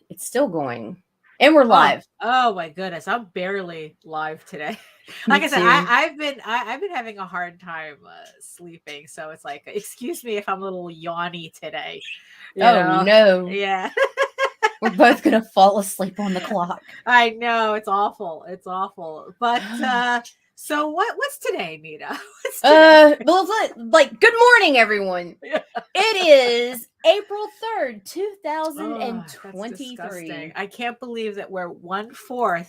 It's still going. And we're live. Oh my goodness. I'm barely live today. Like I said, I've been having a hard time sleeping. So it's like, excuse me if I'm a little yawny today. No. Yeah. We're both going to fall asleep on the clock. I know. It's awful. It's awful. But so what's today, Nita? What's today? Good morning, everyone. It is April 3rd, 2023. I can't believe that we're 1/4.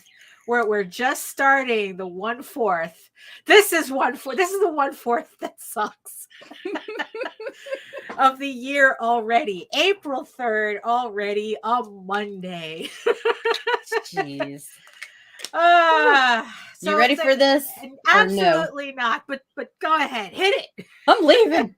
We're just starting the 1/4. This is 1/4. This is the 1/4 that sucks of the year already. April 3rd already, on Monday. Jeez. So you ready for this? Absolutely not. But go ahead, hit it. I'm leaving.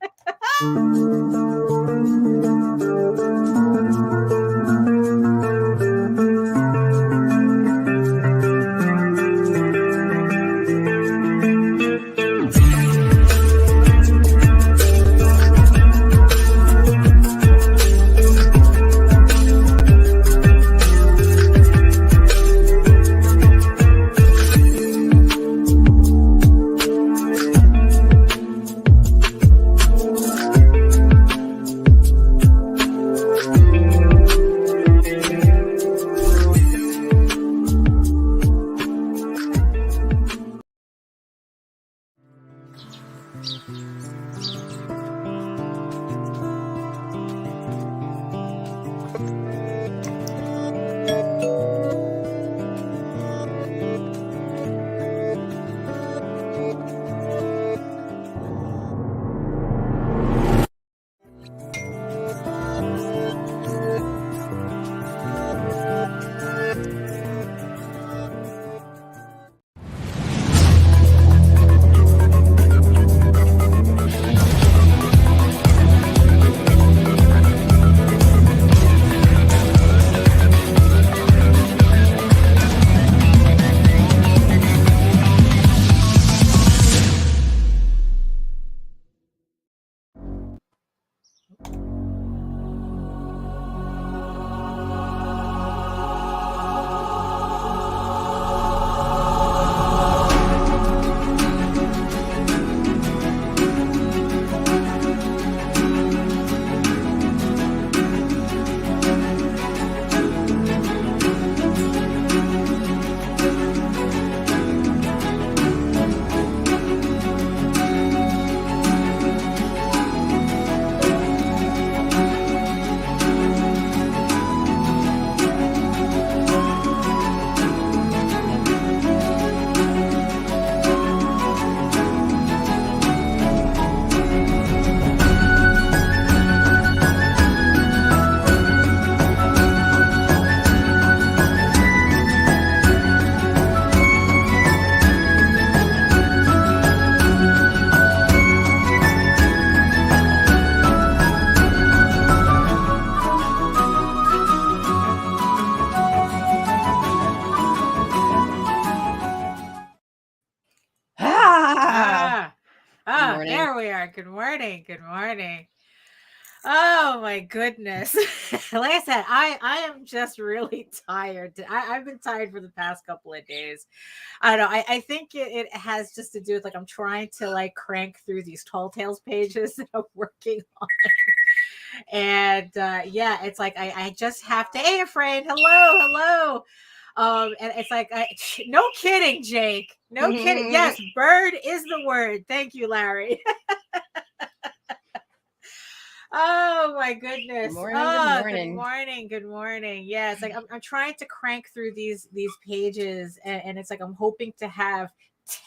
There we are. Good morning. Good morning. Oh my goodness. Like I said, I am just really tired. I've been tired for the past couple of days. I don't know. I think it has just to do with I'm trying to crank through these Tall Tales pages that I'm working on. And yeah, it's I just have to, hey, friend, hello. And it's no kidding, Jake. No kidding. Yes, bird is the word. Thank you, Larry. Oh my goodness. Good morning. Yeah, it's I'm trying to crank through these pages, and it's I'm hoping to have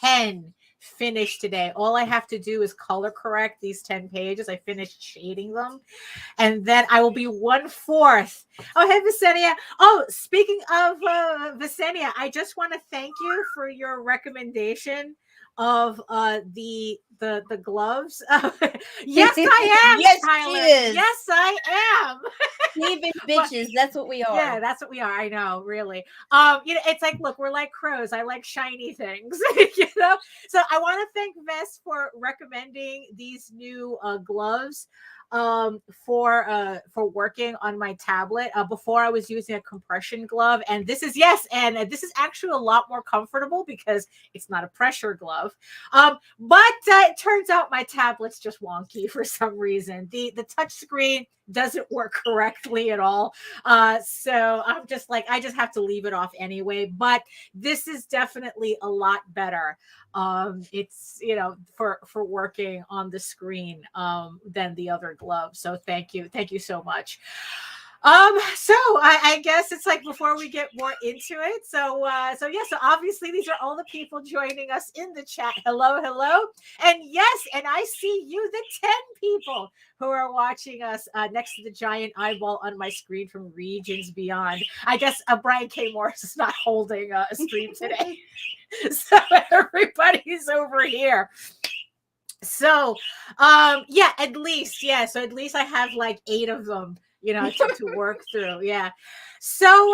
10 finished today. All I have to do is color correct these 10 pages. I finished shading them, and then I will be 1/4. Oh, hey, Visenia. Oh, speaking of Visenia, I just want to thank you for your recommendation of the gloves. Yes, I am. Yes, Tyler. she is. Yes, I am. Thieving bitches. That's what we are. Yeah, that's what we are. I know, really. It's look, we're like crows. I like shiny things. So I want to thank Vess for recommending these new gloves. for working on my tablet. Before I was using a compression glove, and this is this is actually a lot more comfortable because it's not a pressure glove. But it turns out my tablet's just wonky for some reason. The touch screen doesn't work correctly at all. So I'm just like, I just have to leave it off anyway. But this is definitely a lot better. It's, you know, for working on the screen than the other glove. So thank you so much. So I guess it's like before we get more into it. So obviously these are all the people joining us in the chat. Hello. And yes, and I see you, the 10 people who are watching us next to the giant eyeball on my screen from regions beyond. I guess Brian K. Morris is not holding a stream today. So everybody's over here. So at least I have like 8 of them, you know, to work through. Yeah. So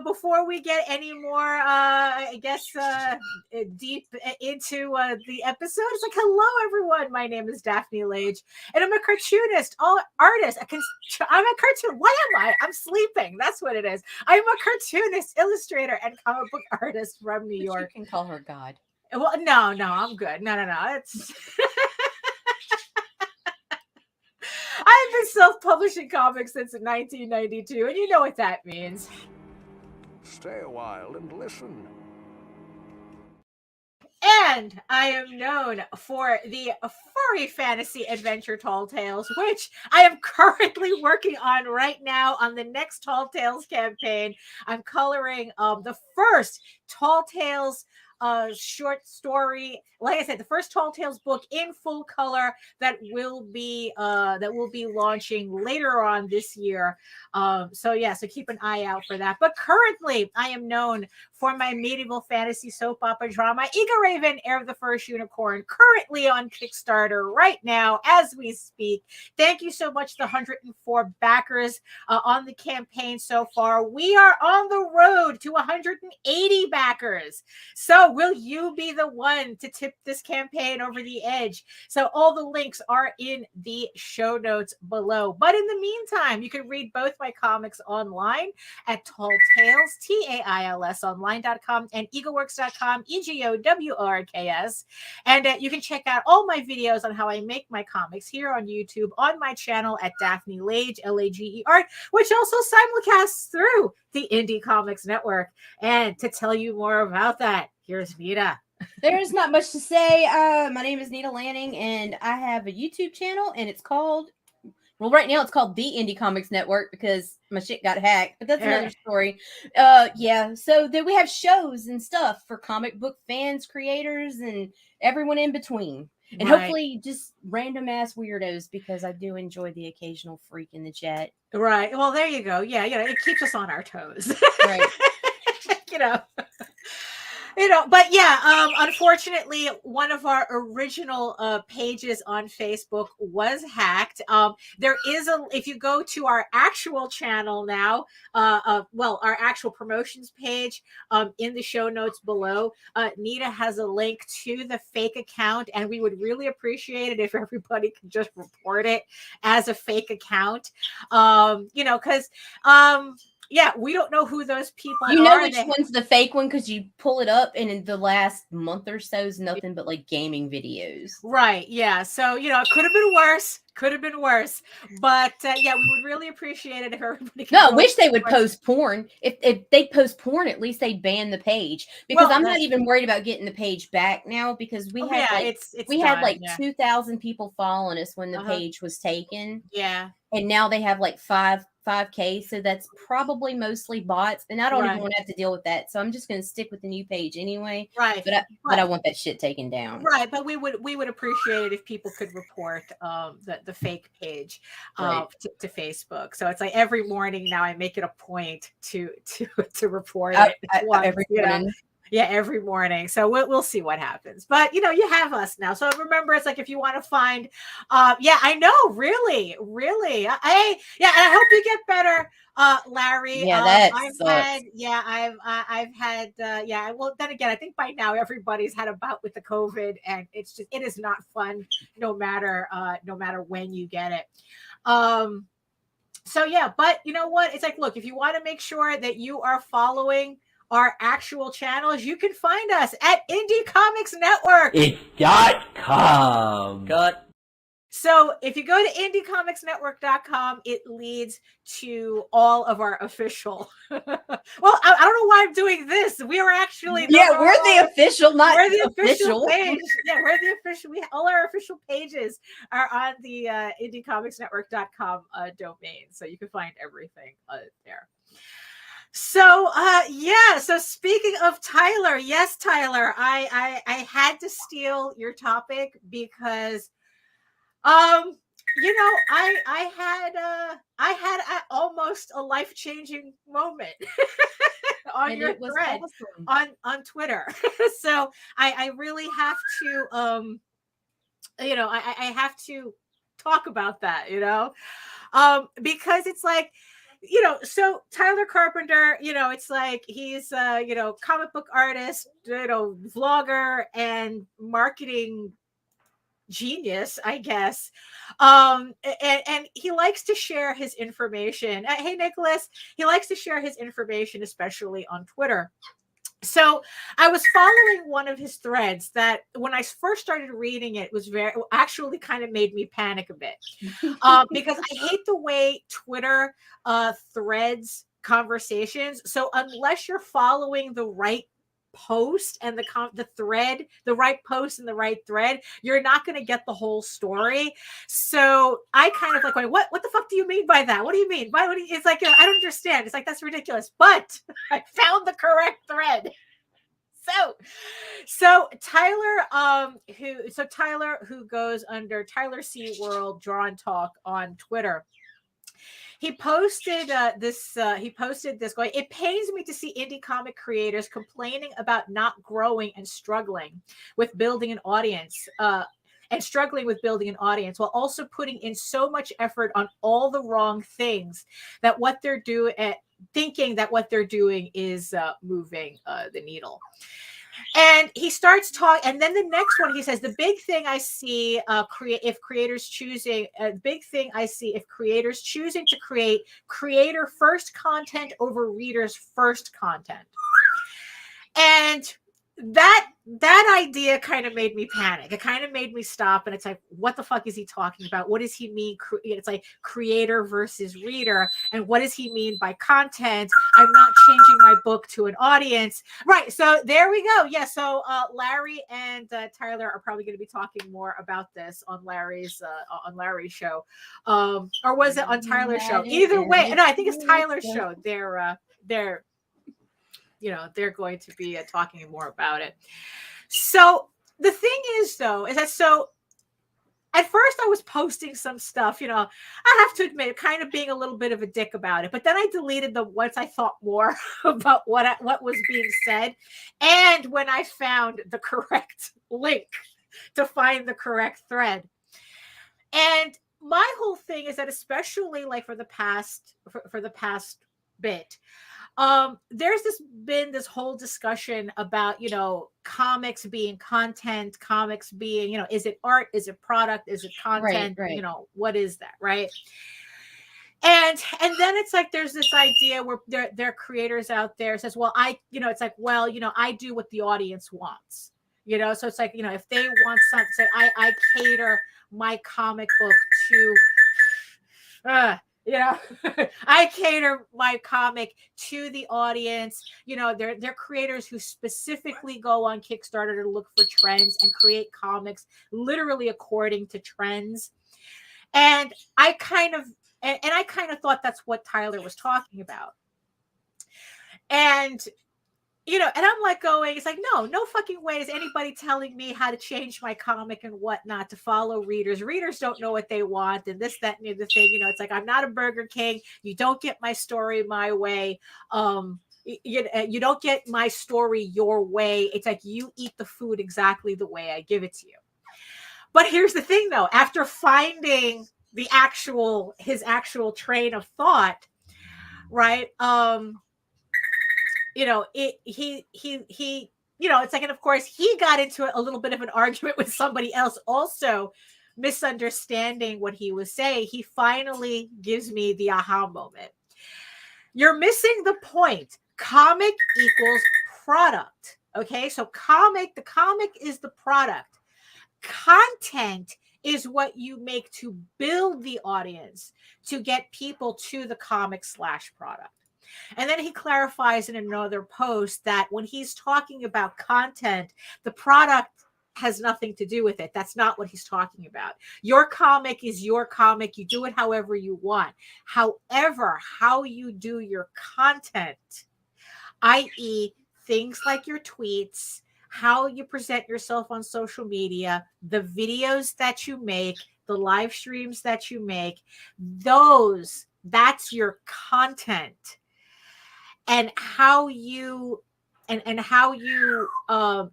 before we get any more I guess deep into the episode, it's like, hello everyone, my name is Daphne Lage, and I'm a cartoonist, artist. I'm a cartoon. What am I? I'm sleeping. That's what it is. I'm a cartoonist, illustrator, and comic book artist from New York. You can call her God. Well, no, I'm good. No. It's I've been self-publishing comics since 1992, and you know what that means. Stay a while and listen. And I am known for the furry fantasy adventure Tall Tales, which I am currently working on right now on the next Tall Tales campaign. I'm coloring the first Tall Tales short story, like I said, the first Tall Tales book in full color that will be launching later on this year. So keep an eye out for that. But currently, I am known for my medieval fantasy soap opera drama, Eager Raven, Heir of the First Unicorn, currently on Kickstarter right now as we speak. Thank you so much, the 104 backers on the campaign so far. We are on the road to 180 backers. So will you be the one to tip this campaign over the edge? So all the links are in the show notes below. But in the meantime, you can read both my comics online at Tall Tales, TAILS online.com, and egoworks.com, EGOWORKS. And you can check out all my videos on how I make my comics here on YouTube on my channel at Daphne Lage, Lage Art, which also simulcasts through the Indie Comics Network. And to tell you more about that, here's Nita. There's not much to say. My name is Nita Lanning, and I have a YouTube channel, and it's called, well, right now it's called the Indie Comics Network because my shit got hacked, but that's another story. So then we have shows and stuff for comic book fans, creators, and everyone in between. And hopefully just random ass weirdos, because I do enjoy the occasional freak in the chat. Right. Well, there you go. Yeah, it keeps us on our toes. Right. But unfortunately, one of our original pages on Facebook was hacked. There is if you go to our actual channel now, our actual promotions page, in the show notes below, Nita has a link to the fake account, and we would really appreciate it if everybody could just report it as a fake account. Because we don't know who those people are. You know which one's the fake one because you pull it up, and in the last month or so is nothing but like gaming videos. Right. Yeah. So, it could have been worse. But we would really appreciate it if everybody could. No, I wish they would post porn. If they post porn, at least they'd ban the page, because I'm not even worried about getting the page back now, because we had had 2,000 people following us when the page was taken. Yeah. And now they have like 5K, so that's probably mostly bots, and I don't even want to have to deal with that. So I'm just going to stick with the new page anyway. Right. But I want that shit taken down. Right. But we would appreciate it if people could report the fake page to Facebook. So it's like every morning now I make it a point to report it. Every morning. Yeah, every morning. So we'll see what happens. But you know, you have us now. So remember, it's like if you want to find, yeah, I know, really, really. Yeah, and I hope you get better, Larry. Yeah, that I've sucks. had, yeah, I've had, yeah. Well, then again, I think by now everybody's had a bout with the COVID, and it is not fun, no matter when you get it. So yeah, but you know what? It's like, look, if you want to make sure that you are following our actual channels, you can find us at Indie Comics Network. It.com. Cut. So if you go to indiecomicsnetwork.com, it leads to all of our official. Well, I don't know why I'm doing this. We are actually, we're the official, not we're the official page. Yeah, we're the official. All our official pages are on the indiecomicsnetwork.com domain, so you can find everything there. So yeah, so speaking of Tyler, yes, Tyler, I had to steal your topic because you know, I had almost a life-changing moment on your thread awesome. on Twitter. So I really have to you know, I have to talk about that, you know, because it's like, you know, so Tyler Carpenter, you know, it's like he's you know, comic book artist, you know, vlogger and marketing genius, I guess. And he likes to share his information. Hey, Nicholas, he likes to share his information, especially on Twitter. So I was following one of his threads that when I first started reading it was actually kind of made me panic a bit because I hate the way Twitter threads conversations. So unless you're following the right post and the thread, the right post and the right thread, you're not going to get the whole story. So I kind of like going, what the fuck do you mean by that? What do you mean? It's like, you know, I don't understand. It's like, that's ridiculous. But I found the correct thread. So Tyler, who goes under Tyler C World Draw and Talk on Twitter, he posted this going, it pains me to see indie comic creators complaining about not growing and struggling with building an audience while also putting in so much effort on all the wrong things that what they're doing, thinking that what they're doing is moving the needle. And he starts talking, and then the next one he says, the big thing I see if creators choosing to create creator first content over readers first content. And that idea kind of made me panic. It kind of made me stop, and it's like, what the fuck is he talking about? What does he mean? It's like creator versus reader, and what does he mean by content? I'm not changing my book to an audience, right? So there we go. Yeah. So Larry and Tyler are probably going to be talking more about this on Larry's show, or was it on Tyler's show? Either way, no, I think it's Tyler's show. They're you know, they're going to be talking more about it. So the thing is, though, is that so at first I was posting some stuff, you know, I have to admit, kind of being a little bit of a dick about it. But then I deleted them once I thought more about what was being said. And when I found the correct link to find the correct thread. And my whole thing is that, especially like for the past bit, there's been this whole discussion about, you know, comics being content, comics being, you know, is it art, is it product, is it content, right. You know, what is that, right? And then it's like there's this idea where there are creators out there says, well, it's like, well, you know, I do what the audience wants, you know, so it's like, you know, if they want something, so I cater my comic book to you know, I cater my comic to the audience. You know, they're creators who specifically go on Kickstarter to look for trends and create comics literally according to trends. And I kind of thought that's what Tyler was talking about. And you know, and I'm like going, it's like, no fucking way is anybody telling me how to change my comic and whatnot to follow readers. Readers don't know what they want and this, that, and the thing. You know, it's like, I'm not a Burger King. You don't get my story my way. You don't get my story your way. It's like you eat the food exactly the way I give it to you. But here's the thing, though. After finding his actual train of thought, right? It's like, and of course, he got into a little bit of an argument with somebody else, also misunderstanding what he was saying. He finally gives me the aha moment. You're missing the point. Comic equals product. Okay, so the comic is the product. Content is what you make to build the audience to get people to the comic/product. And then he clarifies in another post that when he's talking about content, the product has nothing to do with it. That's not what he's talking about. Your comic is your comic. You do it however you want. However, how you do your content, i.e., things like your tweets, how you present yourself on social media, the videos that you make, the live streams that you make, that's your content. And how you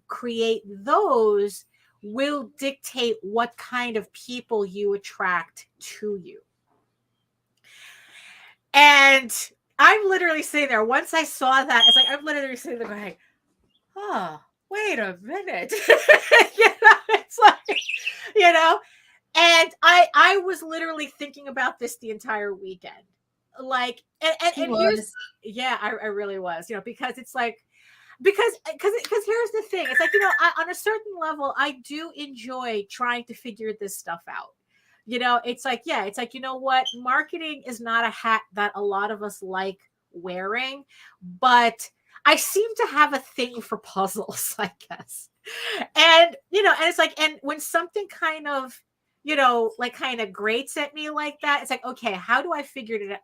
create those will dictate what kind of people you attract to you. And I'm literally sitting there. Once I saw that, it's like I'm literally sitting there going, "Oh, wait a minute." It's like, and I was literally thinking about this the entire weekend. Like, and I really was, because it's like, because here's the thing. It's like, on a certain level, I do enjoy trying to figure this stuff out. It's like, it's like, what? Marketing is not a hat that a lot of us like wearing, but I seem to have a thing for puzzles, I guess. And, and it's like, and when something kind of, kind of grates at me like that, it's like, okay, how do I figure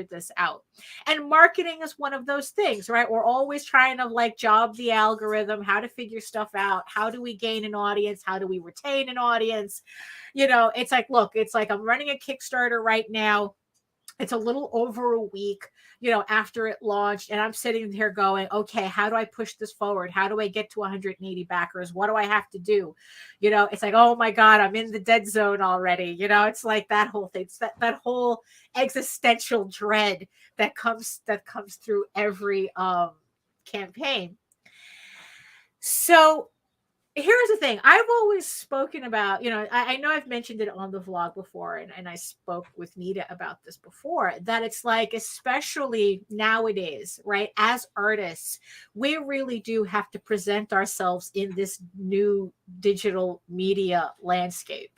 this out? And marketing is one of those things, right? We're always trying to job the algorithm, how to figure stuff out. How do we gain an audience? How do we retain an audience? It's like, look, it's like I'm running a Kickstarter right now. It's a little over a week, after it launched. And I'm sitting here going, okay, how do I push this forward? How do I get to 180 backers? What do I have to do? It's like, oh my God, I'm in the dead zone already. It's like that whole thing. It's that whole existential dread that comes through every campaign. So here's the thing. I've always spoken about, I know I've mentioned it on the vlog before, and I spoke with Nita about this before, that it's like, especially nowadays, right? As artists, we really do have to present ourselves in this new digital media landscape.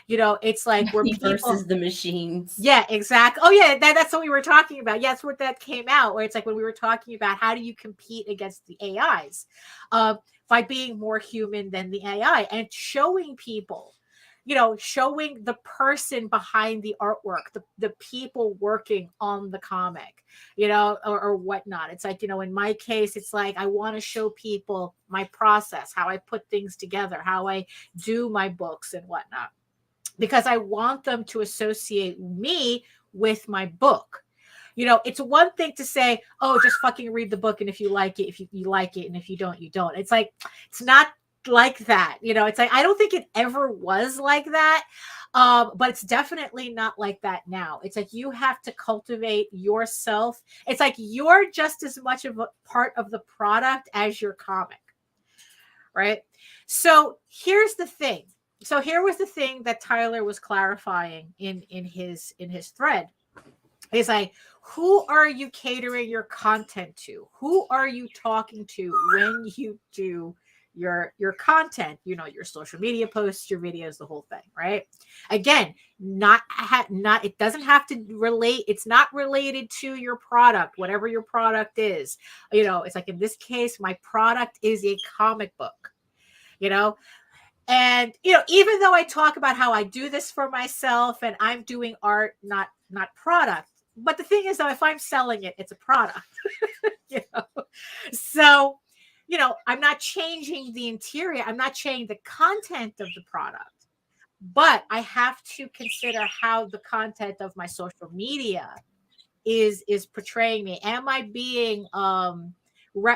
It's like we're versus the machines. Yeah, exactly. Oh yeah, that's what we were talking about. Yeah, that's what that came out, where it's like when we were talking about how do you compete against the AIs, by being more human than the AI and showing people, showing the person behind the artwork, the people working on the comic, or whatnot. It's like, in my case, it's like I want to show people my process, how I put things together, how I do my books and whatnot, because I want them to associate me with my book. It's one thing to say, oh, just fucking read the book, and if you like it, you like it, and if you don't, you don't. It's like, it's not like that. It's like, I don't think it ever was like that. But it's definitely not like that now. It's like you have to cultivate yourself. It's like you're just as much of a part of the product as your comic. Right? So here's the thing. So here was the thing that Tyler was clarifying in his thread. He's like, who are you catering your content to? Who are you talking to when you do your content? Your social media posts, your videos, the whole thing, right? Again, it doesn't have to relate. It's not related to your product, whatever your product is. It's like, in this case, my product is a comic book. And, even though I talk about how I do this for myself and I'm doing art, not product, but the thing is, though, if I'm selling it, it's a product, So, I'm not changing the interior. I'm not changing the content of the product, but I have to consider how the content of my social media is portraying me? Am I being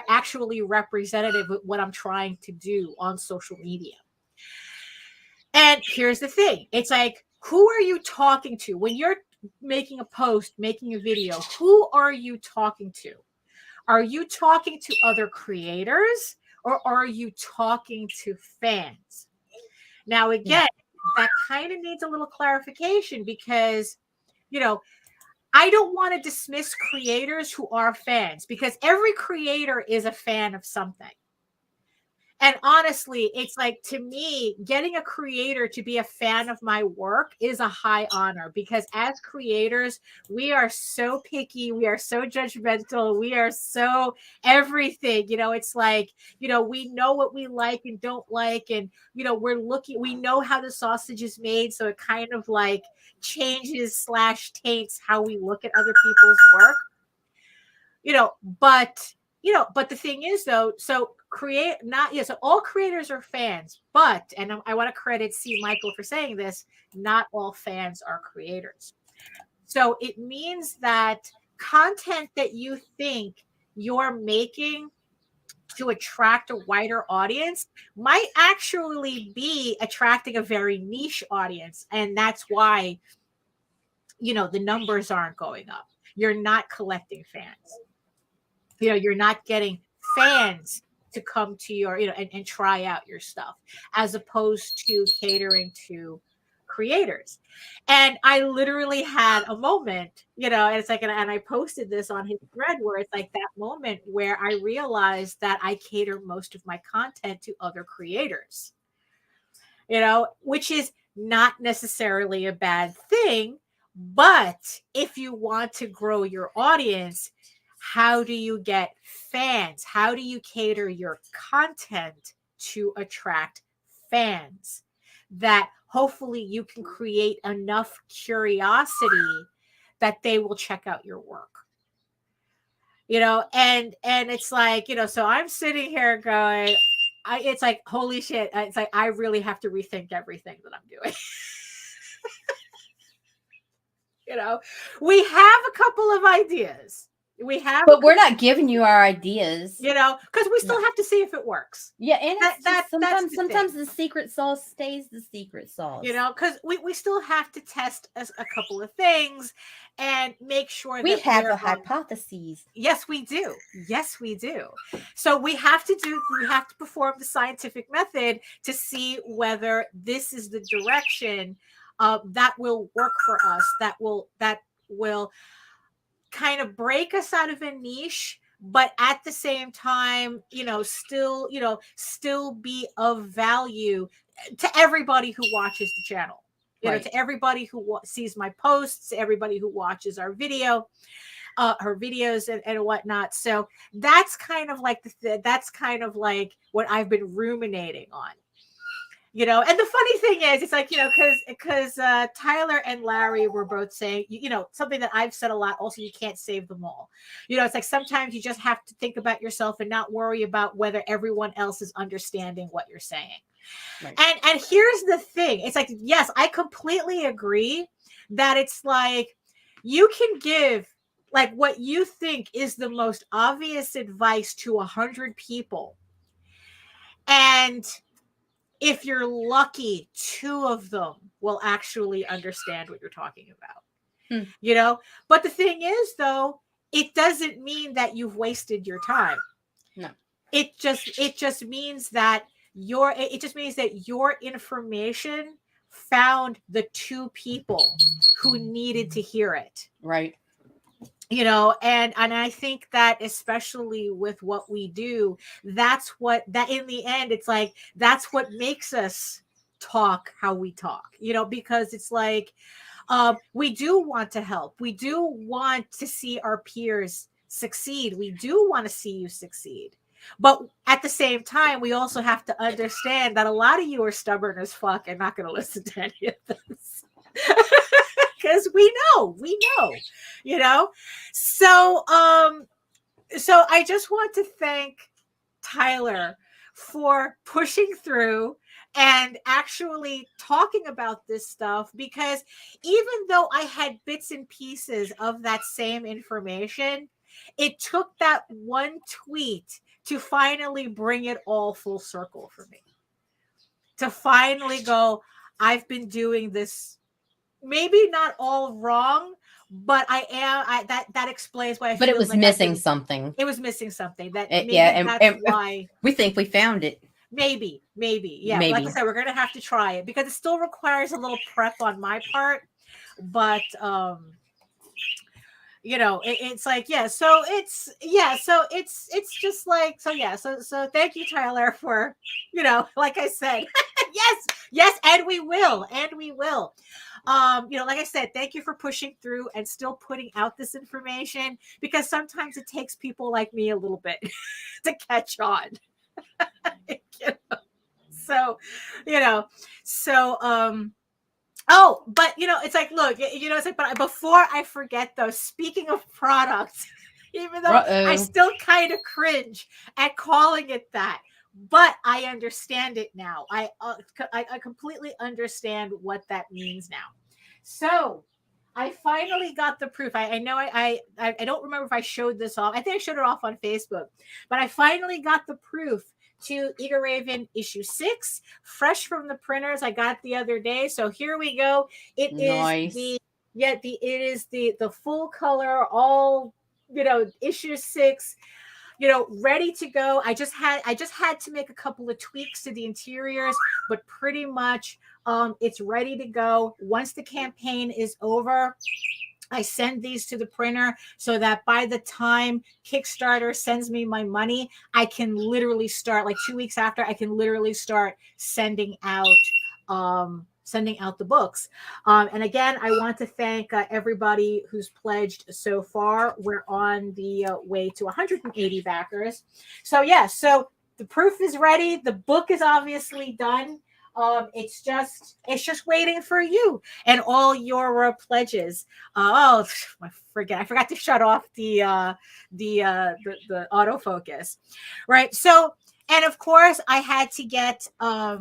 actually representative of what I'm trying to do on social media? And here's the thing. It's like, who are you talking to when you're making a post, making a video? Who are you talking to? Are you talking to other creators, or are you talking to fans? Now, again, that kind of needs a little clarification, because, you know, I don't want to dismiss creators who are fans, because every creator is a fan of something. And honestly, it's like, to me, getting a creator to be a fan of my work is a high honor, because as creators, we are so picky. We are so judgmental. We are so everything. You know, it's like, you know, we know what we like and don't like. And, you know, we know how the sausage is made. So it kind of like changes / taints how we look at other people's work. But the thing is, though, so all creators are fans, but, and I want to credit C. Michael for saying this, not all fans are creators. So it means that content that you think you're making to attract a wider audience might actually be attracting a very niche audience. And that's why, the numbers aren't going up. You're not collecting fans. You're not getting fans to come to your, and try out your stuff, as opposed to catering to creators. And I literally had a moment, and it's like, and I posted this on his thread, where it's like that moment where I realized that I cater most of my content to other creators, which is not necessarily a bad thing. But if you want to grow your audience, how do you get fans? How do you cater your content to attract fans that hopefully you can create enough curiosity that they will check out your work? And it's like, so I'm sitting here going, it's like, holy shit. It's like, I really have to rethink everything that I'm doing. We have a couple of ideas. But we're not giving you our ideas, because we still have to see if it works. Yeah, and sometimes the secret sauce stays the secret sauce. Because we still have to test a couple of things and make sure we have a hypothesis. Yes, we do. Yes, we do. So we have to perform the scientific method to see whether this is the direction that will work for us. That will kind of break us out of a niche, but at the same time, still be of value to everybody who watches the channel, right. To everybody who sees my posts, everybody who watches our videos and whatnot. So that's kind of like what I've been ruminating on. And the funny thing is, it's like, because Tyler and Larry were both saying, something that I've said a lot also, you can't save them all. It's like, sometimes you just have to think about yourself and not worry about whether everyone else is understanding what you're saying. Right. And here's the thing. It's like, yes, I completely agree that it's like, you can give like what you think is the most obvious advice to 100 people. And if you're lucky, 2 of them will actually understand what you're talking about, But the thing is, though, it doesn't mean that you've wasted your time. No, it just means that your information found the 2 people who needed to hear it. Right. And I think that especially with what we do, that in the end, it's like, that's what makes us talk how we talk, because it's like, we do want to help. We do want to see our peers succeed. We do want to see you succeed. But at the same time, we also have to understand that a lot of you are stubborn as fuck and not going to listen to any of this. Because we know. So I just want to thank Tyler for pushing through and actually talking about this stuff, because even though I had bits and pieces of that same information, it took that one tweet to finally bring it all full circle for me. To finally go, I've been doing this, maybe not all wrong, but that explains why I But feel it was like missing something. It was missing something. That maybe Yeah, that's why. we think we found it. Maybe. Yeah. Maybe. Like I said, we're gonna have to try it because it still requires a little prep on my part. But it's like, so it's just like, so thank you, Tyler, for, like I said, yes, and we will. Like I said, thank you for pushing through and still putting out this information, because sometimes it takes people like me a little bit to catch on. Oh, but it's like, look, it's like, but before I forget though, speaking of products, even though I still kind of cringe at calling it that, but I understand it now. I completely understand what that means now. So I finally got the proof. I know I don't remember if I showed this off. I think I showed it off on Facebook, but I finally got the proof to Eager Raven issue 6, fresh from the printers. I got it the other day. So here we go. It nice. is the full color, all, issue 6, ready to go. I just had to make a couple of tweaks to the interiors, but pretty much it's ready to go. Once the campaign is over, I send these to the printer so that by the time Kickstarter sends me my money, I can literally start, like 2 weeks after, I can literally start sending out the books. And again, I want to thank everybody who's pledged so far. We're on the way to 180 backers. So so the proof is ready. The book is obviously done. It's just waiting for you and all your pledges. I forgot to shut off the autofocus, right? So, and of course, I had to get a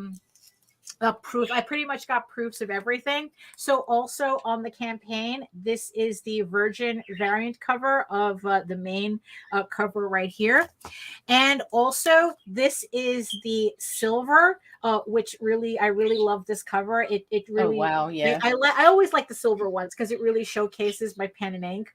proof. I pretty much got proofs of everything. So also on the campaign, this is the Virgin variant cover of the main cover right here. And also this is the silver, which I really love this cover. It really, oh wow, yeah. I always like the silver ones because it really showcases my pen and ink.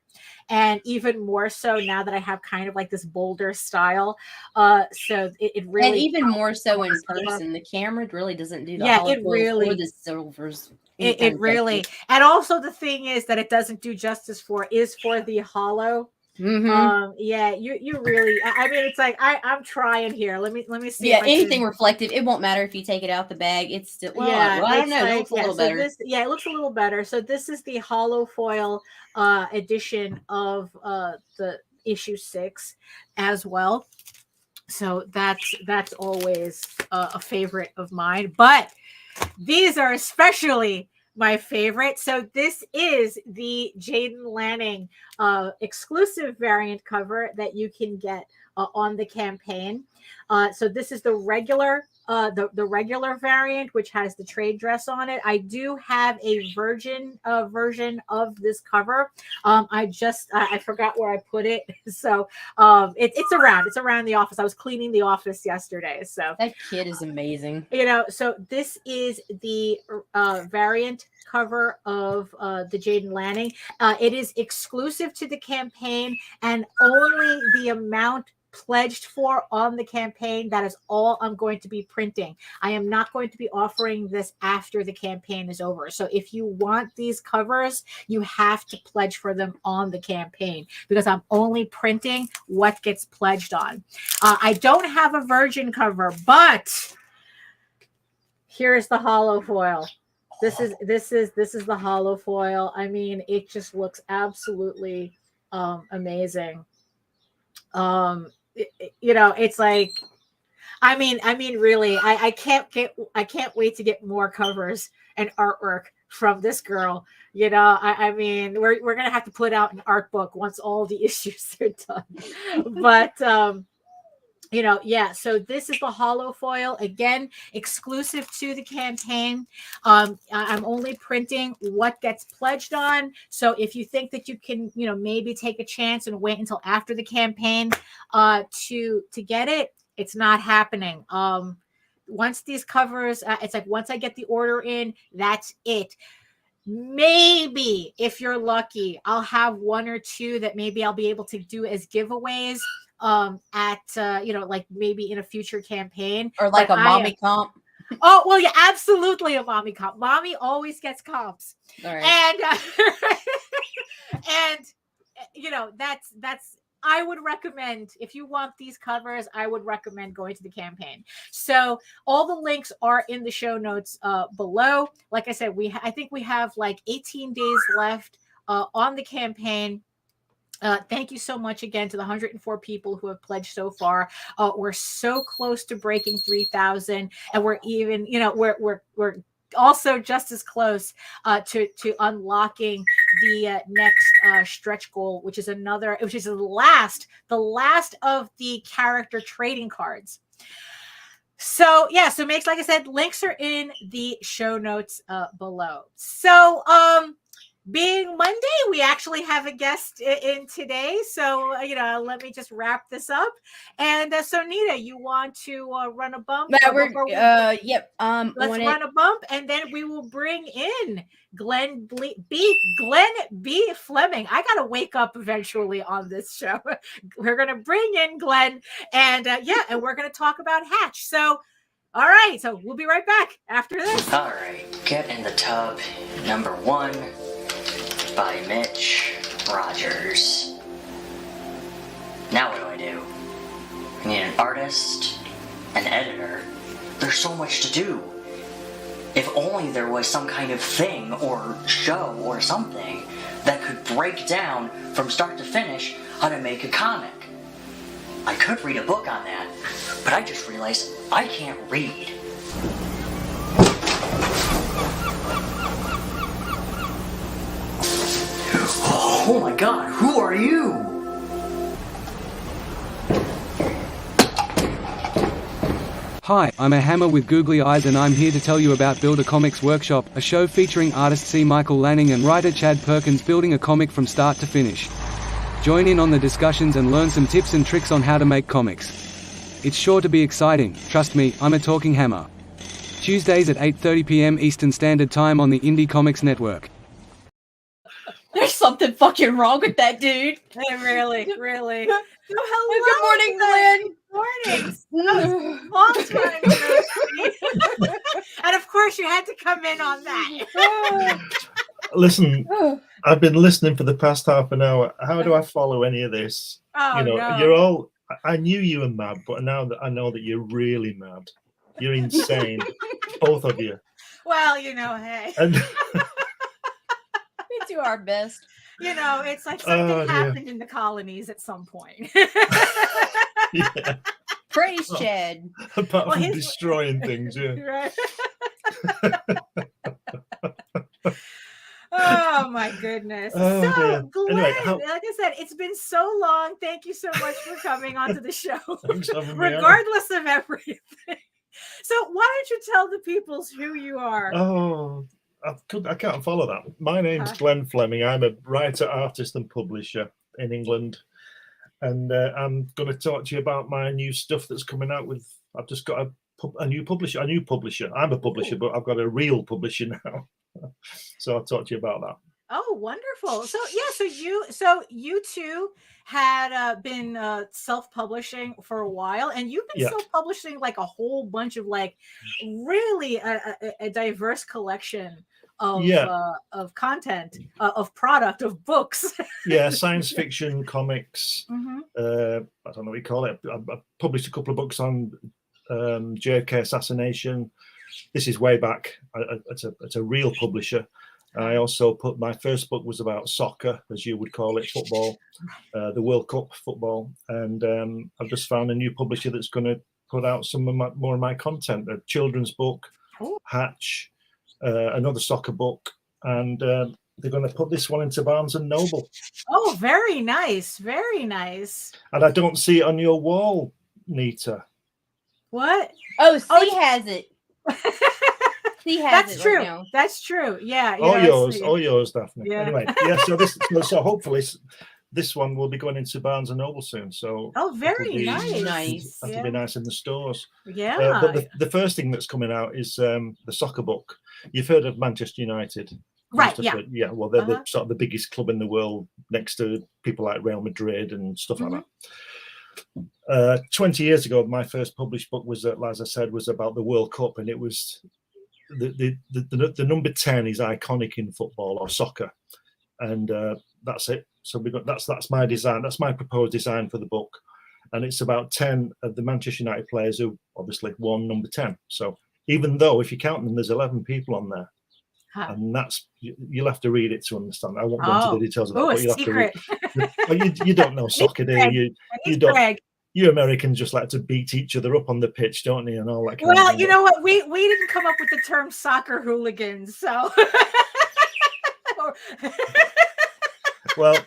And even more so now that I have kind of like this bolder style. So it really, and even more so in person, the camera really doesn't do the it really, or the silvers. It really, and also the thing is that it doesn't do justice for the hollow. Mm-hmm. You really, I mean, it's like I'm trying here. Let me see. Yeah, anything reflective, it won't matter if you take it out the bag. It's still, I don't know. It looks a little better. It looks a little better. So this is the hollow foil edition of the issue 6 as well. So that's always a favorite of mine, but these are especially my favorite. So this is the Jaden Lanning exclusive variant cover that you can get on the campaign. So this is the regular regular variant, which has the trade dress on it. I do have a version of this cover. I forgot where I put it. So it's around the office. I was cleaning the office yesterday. So that kid is amazing. So this is the variant cover of the Jaden Lanning. It is exclusive to the campaign and only the amount pledged for on the campaign. That is all I'm going to be printing. I am not going to be offering this after the campaign is over. So if you want these covers, you have to pledge for them on the campaign because I'm only printing what gets pledged on. I don't have a virgin cover, but here's the hollow foil. This is the hollow foil. I mean, it just looks absolutely amazing. It's like, I mean, really, I can't wait to get more covers and artwork from this girl. I mean, we're gonna have to put out an art book once all the issues are done. But So this is the hollow foil, again, exclusive to the campaign. I'm only printing what gets pledged on. So if you think that you can, maybe take a chance and wait until after the campaign to get it, it's not happening. Once these covers, it's like once I get the order in, that's it. Maybe if you're lucky, I'll have one or two that maybe I'll be able to do as giveaways at like maybe in a future campaign, or like a mommy comp. Oh well, yeah, absolutely a mommy comp. Mommy always gets comps. All right. And that's I would recommend, if you want these covers, I would recommend going to the campaign. So all the links are in the show notes below. Like I said, I think we have like 18 days left on the campaign. Thank you so much again to the 104 people who have pledged so far. We're so close to breaking 3,000, and we're even, we're also just as close to unlocking the next stretch goal, which is the last of the character trading cards. So like I said, links are in the show notes below. So being Monday, we actually have a guest in today. So, let me just wrap this up. And so, Nita, you want to run a bump? Yep. Let's run a bump, and then we will bring in Glenn B. Fleming. I got to wake up eventually on this show. We're going to bring in Glenn, and and we're going to talk about Hatch. So, all right. So we'll be right back after this. All right. Get in the Tub, number 1. By Mitch Rogers. Now what do? I need an artist, an editor. There's so much to do. If only there was some kind of thing or show or something that could break down from start to finish how to make a comic. I could read a book on that, but I just realized I can't read. Oh my god, who are you? Hi, I'm a hammer with googly eyes and I'm here to tell you about Build a Comics Workshop, a show featuring artist C. Michael Lanning and writer Chad Perkins building a comic from start to finish. Join in on the discussions and learn some tips and tricks on how to make comics. It's sure to be exciting, trust me, I'm a talking hammer. Tuesdays at 8:30 p.m. Eastern Standard Time on the Indie Comics Network. There's something fucking wrong with that dude. Really. So hello. Good morning, Glenn. Long time. And of course, you had to come in on that. Listen, I've been listening for the past half an hour. How do I follow any of this? No. You're all. I knew you were mad, but now that I know that you're really mad, you're insane, both of you. Well, hey. And We do our best. It's like something happened in the colonies at some point. Yeah. Praise Chad. Apart from destroying things, yeah. Right. Oh my goodness. Dear. Glenn, Anyway, like I said, it's been so long. Thank you so much for coming onto the show. Thanks for having me on. Regardless of everything. So why don't you tell the peoples who you are? Oh, I can't follow that. My name's Glenn Fleming. I'm a writer, artist, and publisher in England. And I'm going to talk to you about my new stuff that's coming out with. I've just got a new publisher. I'm a publisher, but I've got a real publisher now. So I'll talk to you about that. Oh, wonderful. So you two had been self-publishing for a while, and you've been self-publishing like a whole bunch of like really a diverse collection of content, of product, of books. Yeah, science fiction, comics. Mm-hmm. I don't know what you call it. I published a couple of books on JFK assassination. This is way back. It's a real publisher. I also put my first book was about soccer, as you would call it, football, the World Cup football, and I've just found a new publisher that's going to put out some of more of my content. A children's book, Hatch, another soccer book, and they're going to put this one into Barnes and Noble. Oh, very nice, very nice. And I don't see it on your wall, Nita. What? Oh, C has it. C has That's it true. right now. That's true. Yeah. All yours, Daphne. Yeah. Anyway, yeah. So hopefully this one will be going into Barnes and Noble soon. So very nice. That'll be nice in the stores. Yeah. But the first thing that's coming out is the soccer book. You've heard of Manchester United, right? Yeah. Yeah. Well, they're the sort of the biggest club in the world, next to people like Real Madrid and stuff like that. 20 years ago, my first published book was, as I said, was about the World Cup, and it was the number 10 is iconic in football or soccer, and that's it. So that's my design. That's my proposed design for the book, and it's about 10 of the Manchester United players who obviously won number 10. So even though if you count them, there's 11 people on there, and that's you'll have to read it to understand. I won't go into the details of that. Oh, but a you'll secret. Have to read. You don't know soccer, do you? You don't. You Americans just like to beat each other up on the pitch, don't you? And all that kind of Well, thing. you know what? We didn't come up with the term soccer hooligans, so. Well,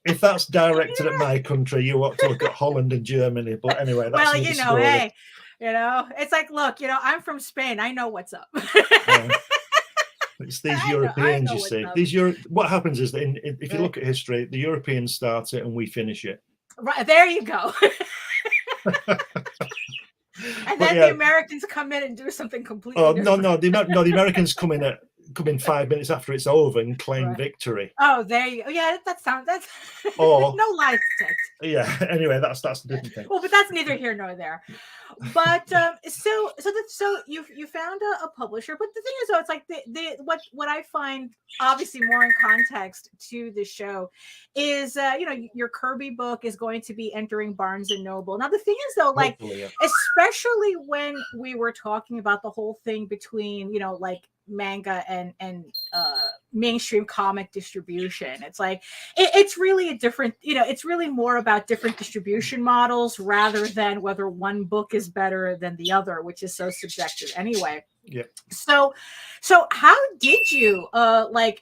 if that's directed at my country, you ought to look at Holland and Germany. But anyway, that's well, hey, it's like, look, I'm from Spain. I know what's up. It's these Europeans, you see. What happens is that if you look at history, the Europeans start it and we finish it. Right, there you go. And then the Americans come in and do something completely different. No, the Americans come in 5 minutes after it's over and claim victory. Oh, there you go. Yeah, that's or no lies. Yeah. Anyway, that's a different thing. Well, but that's neither here nor there. But so you found a publisher, but the thing is, though, it's like what I find obviously more in context to the show is your Kirby book is going to be entering Barnes and Noble. Now the thing is, though, like especially when we were talking about the whole thing between like manga and mainstream comic distribution, it's like it's really a different, it's really more about different distribution models rather than whether one book is better than the other, which is so subjective anyway. Yeah. So how did you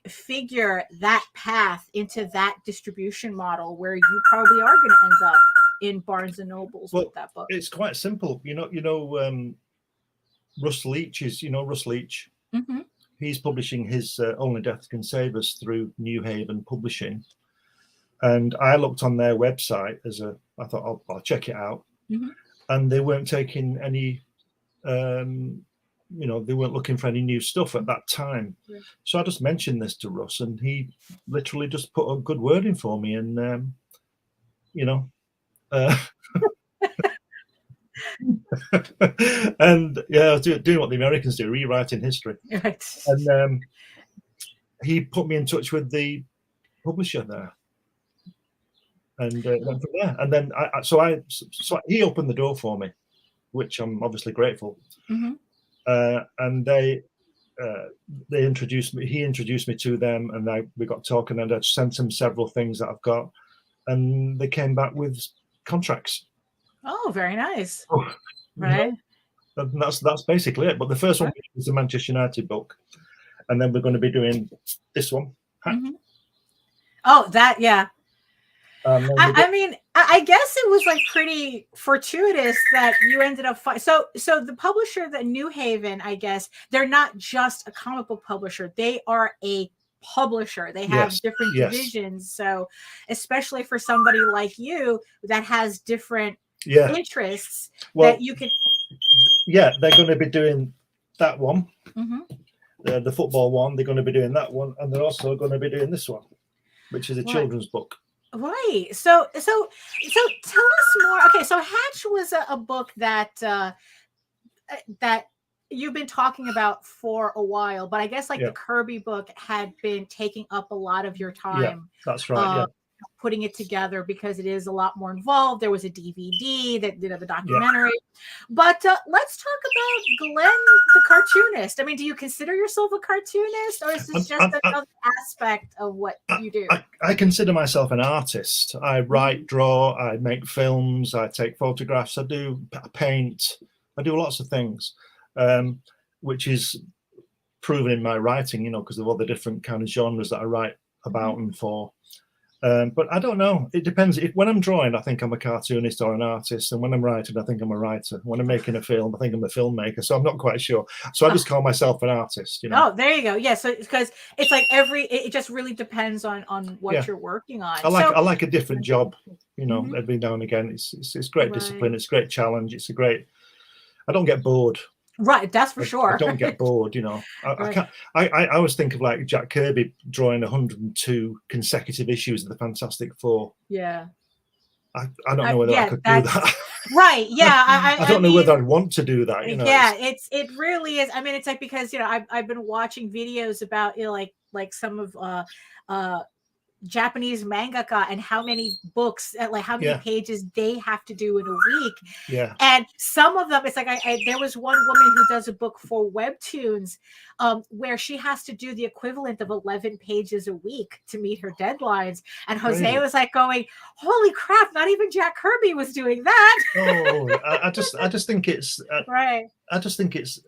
figure that path into that distribution model where you probably are going to end up in Barnes and Nobles with that book? It's quite simple. Russ Leach is, Russ Leach. Mm-hmm. He's publishing his Only Death Can Save Us through New Haven Publishing. And I looked on their website I thought, I'll check it out. Mm-hmm. And they weren't taking any, they weren't looking for any new stuff at that time. Yeah. So I just mentioned this to Russ and he literally just put a good word in for me. And, and doing what the Americans do, rewriting history. Right. And he put me in touch with the publisher there, and went from there. And then so he opened the door for me, which I'm obviously grateful. Mm-hmm. And they introduced me. He introduced me to them, and we got talking. And I sent them several things that I've got, and they came back with contracts. Oh, very nice. Right. And that's basically it. But the first one is the Manchester United book, and then we're going to be doing this one. Mm-hmm. Oh, that, yeah. I mean, I guess it was like pretty fortuitous that you ended up so the publisher, the New Haven, I guess they're not just a comic book publisher; they are a publisher. They have different divisions. So, especially for somebody like you that has different interests, that you can. Yeah, they're going to be doing that one, mm-hmm. The football one. They're going to be doing that one, and they're also going to be doing this one, which is a children's book. Right. So tell us more. Okay, so Hatch was a book that that you've been talking about for a while, but I guess the Kirby book had been taking up a lot of your time. Yeah, that's right. Putting it together because it is a lot more involved. There was a DVD that the documentary. But let's talk about Glenn the cartoonist. I mean, do you consider yourself a cartoonist, or is this just another aspect of what you do? I consider myself an artist. I write, draw, I make films, I take photographs, I paint, I do lots of things, which is proven in my writing, because of all the different kind of genres that I write about and for. But I don't know. It depends. When I'm drawing, I think I'm a cartoonist or an artist, and when I'm writing, I think I'm a writer. When I'm making a film, I think I'm a filmmaker. So I'm not quite sure. So I just call myself an artist. You know. Oh, there you go. Yeah. So because it's like it just really depends on what you're working on. I like a different job. You know, every now and again. It's great discipline. It's a great challenge. It's a great. I don't get bored. Right, that's for sure. I don't get bored, you know. I can't. I always think of like Jack Kirby drawing 102 consecutive issues of the Fantastic Four. Yeah. I don't know whether I could do that. Right. Yeah. I don't know whether I'd want to do that. You know. Yeah. It really is. I mean, it's like because I've been watching videos about like some of Japanese mangaka and how many books, like how many pages they have to do in a week. Yeah. And some of them, it's like there was one woman who does a book for webtoons where she has to do the equivalent of 11 pages a week to meet her deadlines. And Jose was like going, holy crap, not even Jack Kirby was doing that. Oh, I just think it's right. I just think it's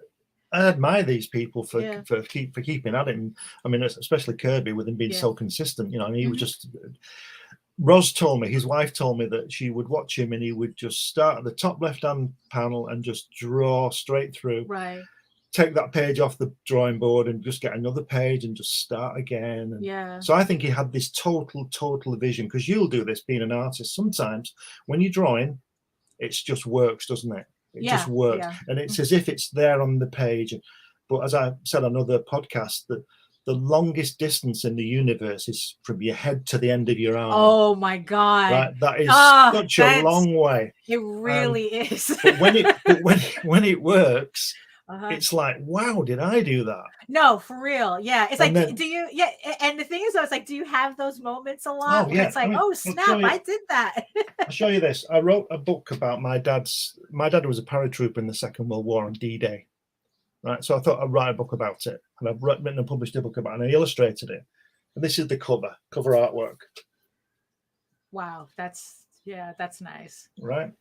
I admire these people for keeping at it. And, I mean, especially Kirby with him being so consistent. You know, I mean, he was just. Roz told me, his wife told me that she would watch him and he would just start at the top left-hand panel and just draw straight through. Right. Take that page off the drawing board and just get another page and just start again. And so I think he had this total vision, because you'll do this being an artist. Sometimes when you're drawing, it just works, doesn't it? It just works. And it's as if it's there on the page. But as I said on another podcast, that the longest distance in the universe is from your head to the end of your arm. Oh my God. Right? That is such a long way. It really is. But when it works, it's like, wow, did I do that? No, for real. Yeah. It's like, do you, and the thing is, though, it's like, do you have those moments a lot? Oh, yeah. It's like, oh, snap, I did that. I'll show you this. I wrote a book about my dad was a paratrooper in the Second World War on D-Day. Right. So I thought I'd write a book about it. And I've written and published a book about it, and I illustrated it. And this is the cover artwork. Wow. That's nice. Right.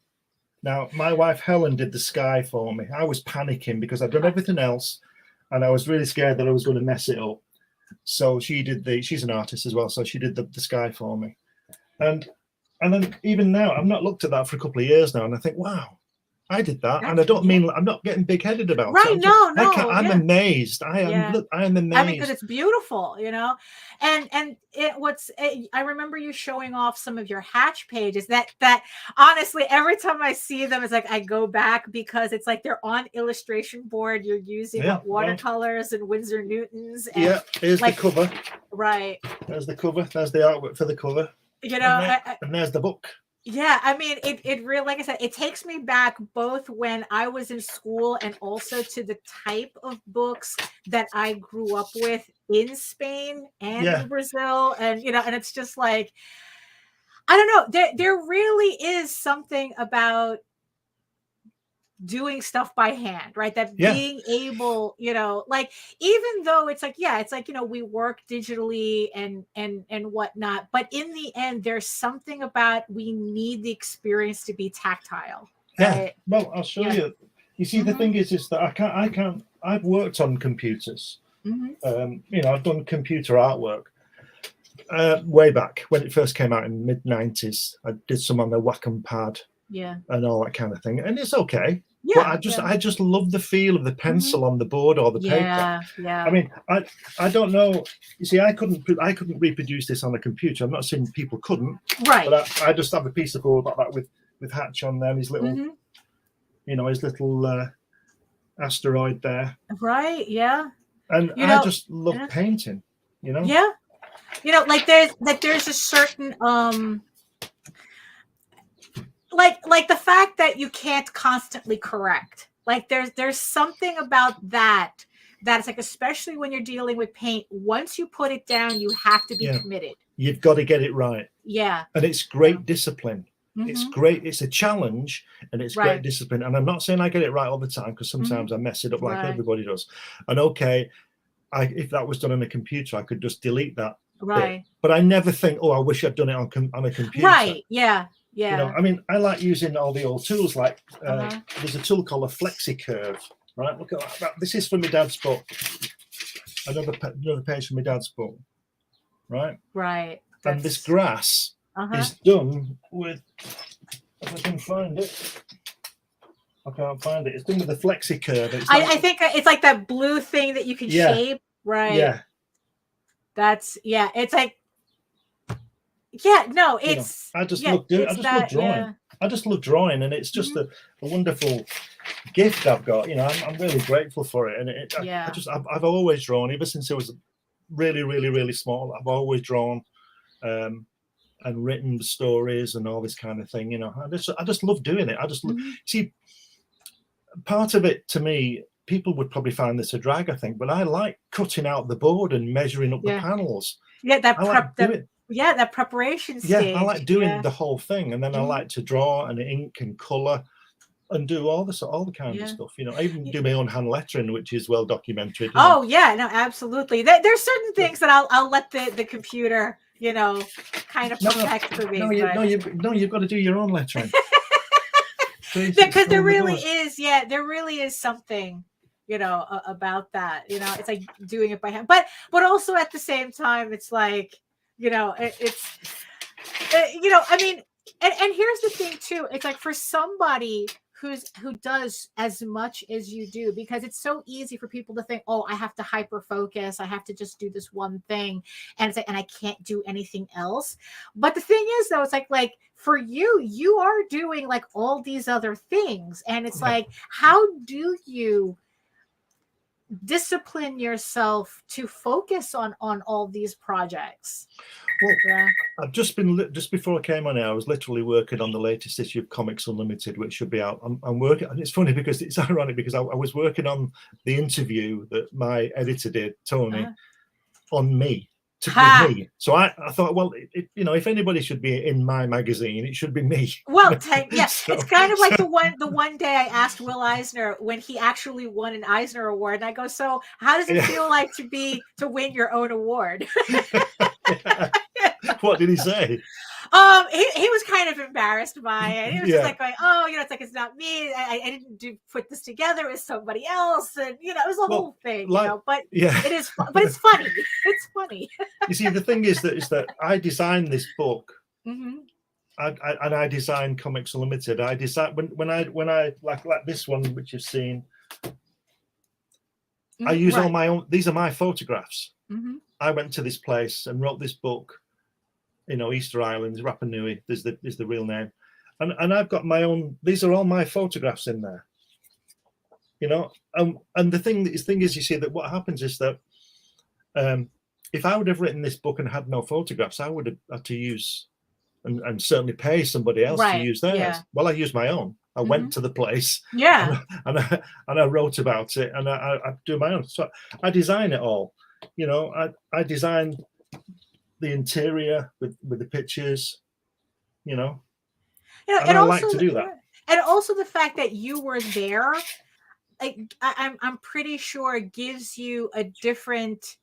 Now, my wife Helen did the sky for me. I was panicking because I'd done everything else, and I was really scared that I was going to mess it up. So she's an artist as well, so she did the sky for me. And then even now, I've not looked at that for a couple of years now, and I think, wow, I did that. And I don't mean, I'm not getting big-headed about it. I'm amazed. I am amazed. I mean, because it's beautiful, you know. And I remember you showing off some of your Hatch pages that honestly, every time I see them, it's like I go back, because it's like they're on illustration board. You're using watercolors and Winsor Newtons. And here's the cover. Right. There's the cover. There's the artwork for the cover. You know, and there's the book. Yeah, I mean, it really, like I said, it takes me back both when I was in school and also to the type of books that I grew up with in Spain and in Brazil. And, you know, and it's just like, I don't know, there really is something about doing stuff by hand, right? That being able, you know, like, even though it's like, you know, we work digitally and whatnot, but in the end, there's something about, we need the experience to be tactile. Right? Well, I'll show you. You see, the thing is that I've worked on computers. You know, I've done computer artwork way back when it first came out in the mid-90s. I did some on the Wacom pad. And all that kind of thing, and it's okay. But I just love the feel of the pencil on the board or the paper. I mean, I don't know. You see, I couldn't reproduce this on a computer. I'm not saying people couldn't, right? But I just have a piece of board like that with Hatch on there, and his little, you know, his little asteroid there. Right. Yeah. And I just love painting. You know. Yeah. You know, like there's a certain like the fact that you can't constantly correct, like there's something about that's like, especially when you're dealing with paint, once you put it down, you have to be committed. You've got to get it right. And it's great discipline. It's great. It's a challenge, and it's great discipline. And I'm not saying I get it right all the time, because sometimes I mess it up like everybody does. And if that was done on a computer, I could just delete that bit. But I never think, oh, I wish I'd done it on a computer. Yeah. You know, I mean, I like using all the old tools. Like there's a tool called a flexi curve. Right, look at that. This is from my dad's book. Another page from my dad's book. Right. and this grass is done with, if I can find it, I can't find it. It's done with the flexi curve. I think it's like that blue thing that you can shape, right? Yeah. It's like, no, it's. I just love drawing. Yeah. I just love drawing, and it's just a wonderful gift I've got. I'm really grateful for it, and I've always drawn ever since I was really, really, really small. I've always drawn, and written stories and all this kind of thing. I just love doing it. I just see. Part of it to me, people would probably find this a drag, I think, but I like cutting out the board and measuring up the panels. Yeah, that preparation stage. Yeah, I like doing the whole thing, and then I like to draw and ink and color and do all the kind of stuff. I even do my own hand lettering, which is well documented. Oh yeah, no, absolutely. There's certain things that I'll let the computer, kind of perfect for me. You've got to do your own lettering. Because there really is something about that. It's like doing it by hand, but also at the same time, it's like it's I mean, and here's the thing too. It's like for somebody who does as much as you do, because it's so easy for people to think, oh, I have to hyper focus, I have to just do this one thing, and it's like, and I can't do anything else. But the thing is, though, it's like for you are doing like all these other things, and it's like, how do you discipline yourself to focus on all these projects? Well, I've just before I came on air, I was literally working on the latest issue of Comics Unlimited, which should be out. I'm working, and it's funny because it's ironic because I was working on the interview that my editor did, Tony, on me. To me. So I thought, well, if anybody should be in my magazine, it should be me. Well, it's kind of like the one day I asked Will Eisner when he actually won an Eisner Award, and I go, so how does it feel like to win your own award? What did he say? He was kind of embarrassed by it. He was just like going, oh, it's like, it's not me. I didn't put this together with somebody else, and it was a whole thing. But it is, but it's funny. It's funny. You see, the thing is that I designed this book, and I designed Comics Unlimited. I designed when I like this one, which you've seen. I use all my own. These are my photographs. I went to this place and wrote this book. Easter Islands, Rapa Nui is the real name, and I've got my own. These are all my photographs in there. And the thing is, you see that what happens is that if I would have written this book and had no photographs, I would have had to use and certainly pay somebody else to use theirs. Yeah. Well, I used my own. I went to the place, and I wrote about it, and I do my own. So I design it all. I designed the interior with the pictures, and I like to do that. And also the fact that you were there, I'm pretty sure it gives you a different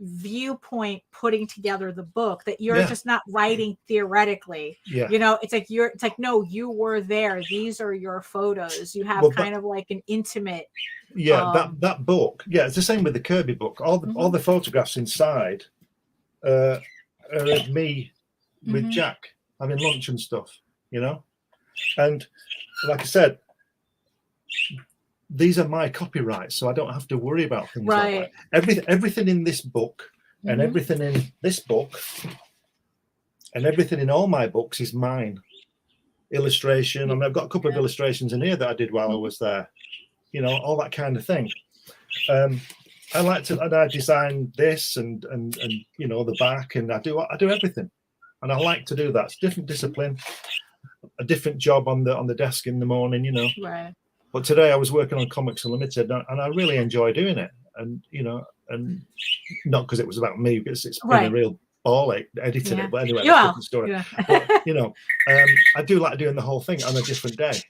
viewpoint putting together the book, that you're just not writing theoretically. It's like no, you were there, these are your photos, you have kind of like an intimate that book, it's the same with the Kirby book. All the photographs inside are of me with Jack having lunch and stuff, and like I said, these are my copyrights, so I don't have to worry about things like that. Everything in this book and everything in this book and everything in all my books is mine. Illustration, I've got a couple of illustrations in here that I did while I was there, all that kind of thing. I like to, and I design this and the back, and I do everything, and I like to do that. It's different discipline, a different job on the desk in the morning, Right. But today I was working on Comics Unlimited, and I really enjoy doing it, and and not because it was about me, because it's been a real ball editing it. But anyway, that's a different story. But, I do like doing the whole thing on a different day.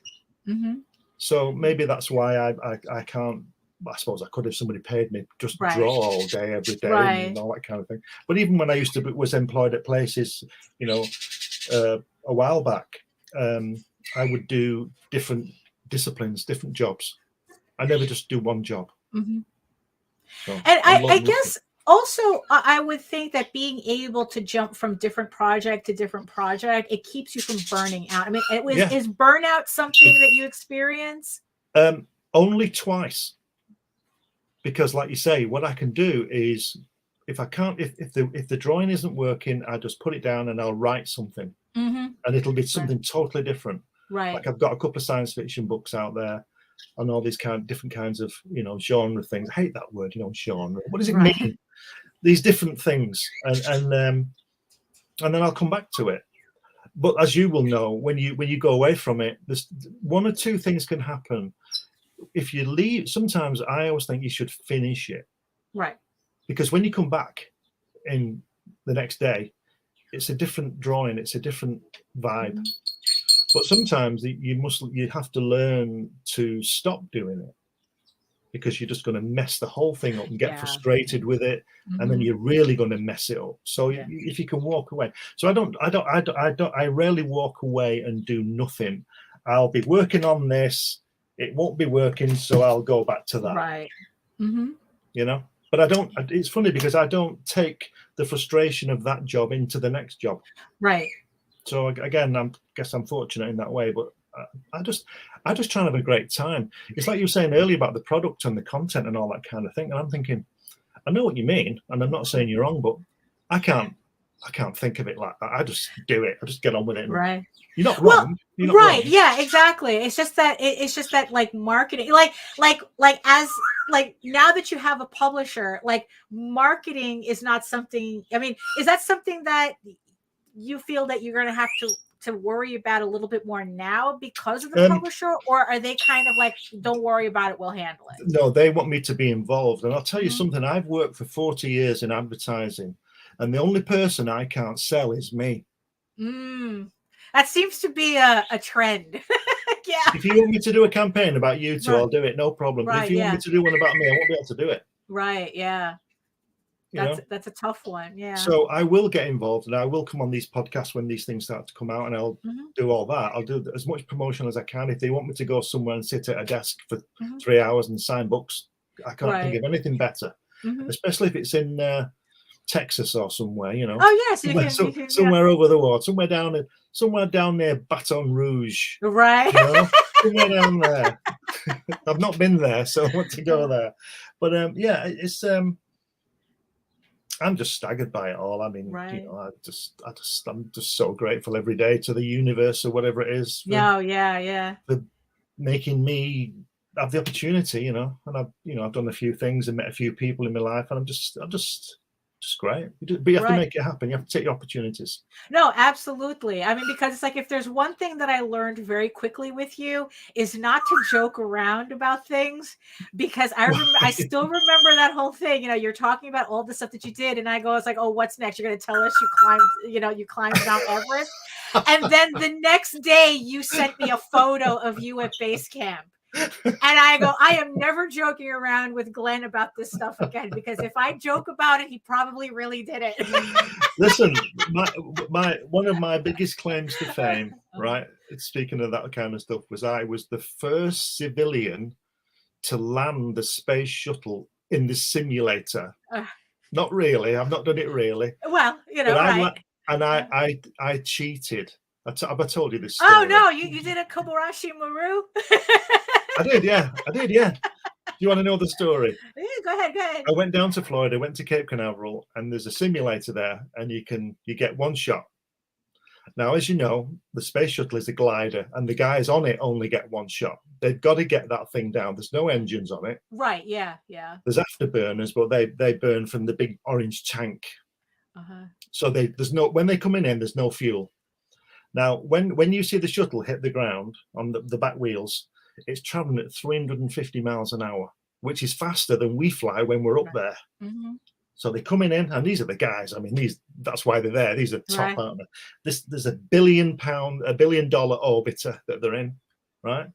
So maybe that's why I can't. I suppose I could if somebody paid me just draw all day, every day, and all that kind of thing. But even when I was employed at places, a while back, I would do different disciplines, different jobs. I never just do one job. So and I guess also, I would think that being able to jump from different project to different project, it keeps you from burning out. I mean, is burnout something that you experience? Only twice. Because like you say, what I can do is if the drawing isn't working, I just put it down and I'll write something. And it'll be something totally different. Right. Like I've got a couple of science fiction books out there on all these different kinds of, genre things. I hate that word, genre. What does it mean? These different things. And then I'll come back to it. But as you will know, when you go away from it, there's one or two things can happen. If you leave, sometimes I always think you should finish it. Right. Because when you come back in the next day, it's a different drawing, it's a different vibe. But sometimes you have to learn to stop doing it because you're just going to mess the whole thing up and get frustrated with it, and then you're really going to mess it up. So if you can walk away, so I rarely walk away and do nothing. I'll be working on this. It won't be working, so I'll go back to that. Right. But I don't. It's funny because I don't take the frustration of that job into the next job. Right. So again, I guess I'm fortunate in that way. But I just try and have a great time. It's like you were saying earlier about the product and the content and all that kind of thing. And I'm thinking, I know what you mean, and I'm not saying you're wrong, but I can't think of it like that. I just do it. I just get on with it. Right. You're not wrong. You're not right. wrong. Yeah, exactly. It's just that like marketing, like now that you have a publisher, like marketing is not something, I mean, is that something that you feel that you're going to have to worry about a little bit more now because of the publisher, or are they kind of like, don't worry about it, we'll handle it? No, they want me to be involved. And I'll tell you something, I've worked for 40 years in advertising, and the only person I can't sell is me. That seems to be a trend. Yeah. If you want me to do a campaign about you two, I'll do it, no problem. Right, but if you want me to do one about me, I won't be able to do it. Right, yeah. That's a tough one, yeah. So I will get involved, and I will come on these podcasts when these things start to come out, and I'll do all that. I'll do as much promotion as I can. If they want me to go somewhere and sit at a desk for 3 hours and sign books, I can't think of anything better. Especially if it's in Texas or somewhere, Oh yes, somewhere over the water, somewhere down near Baton Rouge, right? Somewhere down there. I've not been there, so I want to go there. But it's I'm just staggered by it all. I mean, I'm just so grateful every day to the universe or whatever it is. For making me have the opportunity, and I've done a few things and met a few people in my life, and I'm just great. But you have to make it happen. You have to take your opportunities. No, absolutely. I mean, because it's like, if there's one thing that I learned very quickly with you is not to joke around about things, because I still remember that whole thing. You're talking about all the stuff that you did, and I was like, oh, what's next? You're going to tell us you climbed Mount Everest, and then the next day you sent me a photo of you at base camp. And I go, I am never joking around with Glenn about this stuff again, because if I joke about it, he probably really did it. Listen, one of my biggest claims to fame, right? Speaking of that kind of stuff, was I was the first civilian to land the space shuttle in the simulator. Not really. I've not done it really. Well, right. I cheated. Have I told you this story? Oh no, you did a Kobayashi Maru? I did, yeah. Do you want to know the story? Yeah, go ahead. I went down to Florida, went to Cape Canaveral, and there's a simulator there, and you get one shot. Now, as you know, the space shuttle is a glider, and the guys on it only get one shot. They've got to get that thing down. There's no engines on it. Right, yeah. There's afterburners, but they burn from the big orange tank. So when they come in, there's no fuel. Now, when you see the shuttle hit the ground on the back wheels, it's traveling at 350 miles an hour, which is faster than we fly when we're up there. So they're coming in, and these are the guys. I mean, that's why they're there. These are top partner. There's $1 billion orbiter that they're in, right?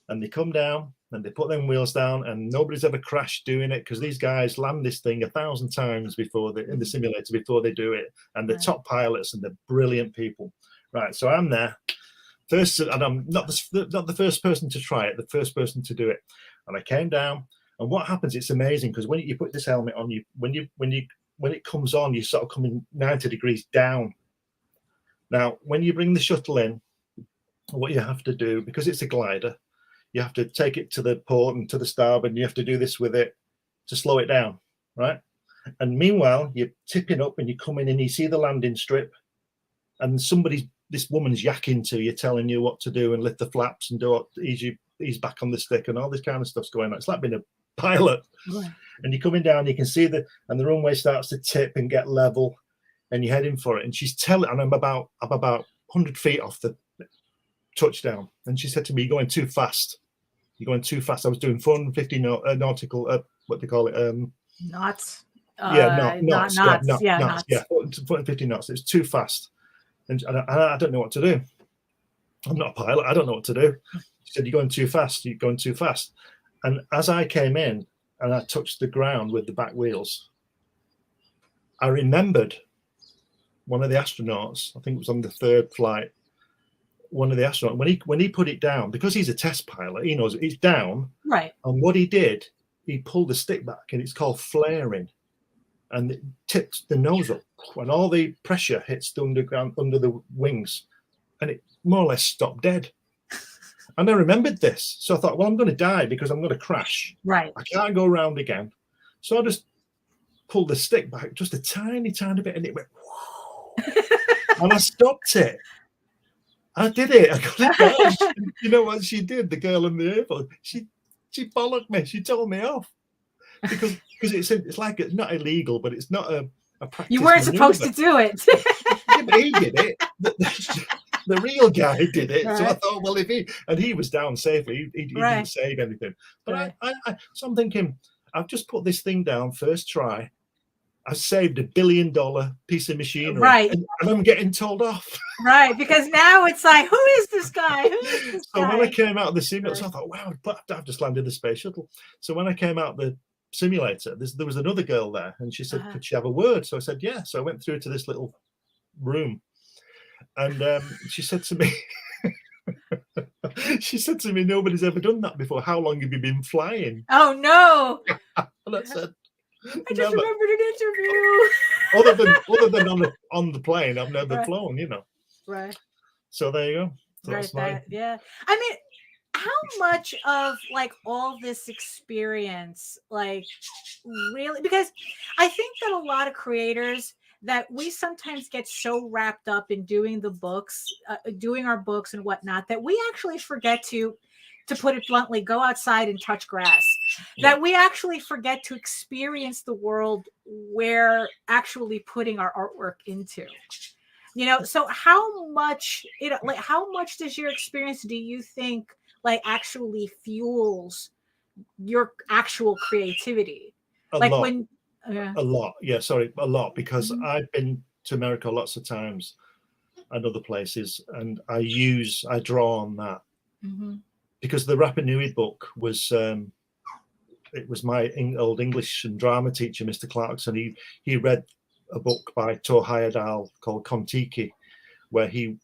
And they come down and they put them wheels down, and nobody's ever crashed doing it, because these guys land this thing 1,000 times in the simulator before they do it. And they're top pilots, and they're brilliant people. Right, so I'm there first, and I'm not the first person to try it, the first person to do it. And I came down, And what happens? It's amazing because when you put this helmet on, when it comes on, you're sort of coming 90 degrees down. Now, when you bring the shuttle in, what you have to do, because it's a glider, you have to take it to the port and to the starboard, and you have to do this with it to slow it down, right? And meanwhile, you're tipping up and you come in and you see the landing strip, and this woman's yakking to you, telling you what to do and lift the flaps and ease back on the stick and all this kind of stuff's going on. It's like being a pilot. Right. and you're coming down, you can see the runway starts to tip and get level, and you're heading for it. And she's telling, and I'm about 100 feet off the touchdown, and she said to me, "You're going too fast. You're going too fast." I was doing 450 nautical, what they call it, knots. Knots. Knots. 450 knots. It's too fast, and I don't know what to do. I'm not a pilot. I don't know what to do. She said, "You're going too fast. You're going too fast." And as I came in and I touched the ground with the back wheels, I remembered one of the astronauts. I think it was on the third flight. One of the astronauts, when he put it down, because he's a test pilot, he knows it's down. Right. And what he did, he pulled the stick back, and it's called flaring, and it tipped the nose up, and all the pressure hits the underground under the wings, and it more or less stopped dead. And I remembered this, so I thought, well, I'm going to die because I'm going to crash. Right. I can't go around again, so I just pulled the stick back just a tiny bit, and it went, and I stopped it. I did it. I got it down. You know what she did? The girl in the airport. She bollocked me. She told me off because it's like it's not illegal, but it's not a practice. You weren't supposed to do it. Yeah, but he did it. The real guy did it. Right. So I thought, well, if he was down safely, he didn't save anything. But right. So I'm thinking, I've just put this thing down first try. I saved $1 billion piece of machinery, right? And I'm getting told off, right? Because now it's like, who is this guy? Who is this so guy? when I came out of the simulator, I thought, wow, I've just landed the space shuttle. So when I came out the simulator, there was another girl there, and she said, "Could she have a word?" So I said, "Yeah." So I went through to this little room, and she said to me, "Nobody's ever done that before. How long have you been flying?" Oh no! And I said, I just remembered an interview. other than on the plane, I've never flown, you know. Right. So there you go. So right. Yeah. I mean, how much of like all this experience, like really, because I think that a lot of creators that we sometimes get so wrapped up in doing the books, doing our books and whatnot, that we actually forget to put it bluntly, go outside and touch grass. Yeah. That we actually forget to experience the world we're actually putting our artwork into. You know, so how much, how much does your experience, do you think, like actually fuels your actual creativity? A lot. Yeah, sorry, a lot, because Mm-hmm. I've been to America lots of times and other places, and I draw on that. Mm-hmm. Because the Rapa Nui book was, it was my old English and drama teacher, Mr. Clarkson. He read a book by Tor Heyerdahl called Kon-Tiki, where Tor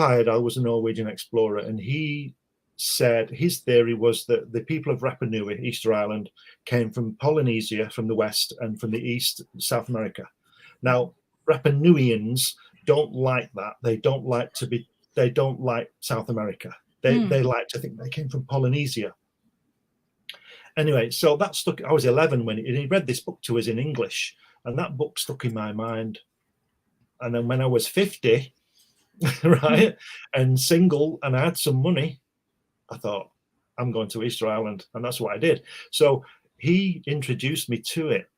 Heyerdahl was a Norwegian explorer, and he said his theory was that the people of Rapa Nui, Easter Island, came from Polynesia, from the west, and from the east, South America. Now, Rapa Nuians don't like that. They don't like South America. They like to think they came from Polynesia. Anyway, so that stuck. I was 11 when he read this book to us in English, and that book stuck in my mind. And then when I was 50, right, and single, and I had some money, I thought, I'm going to Easter Island, and that's what I did. So he introduced me to it.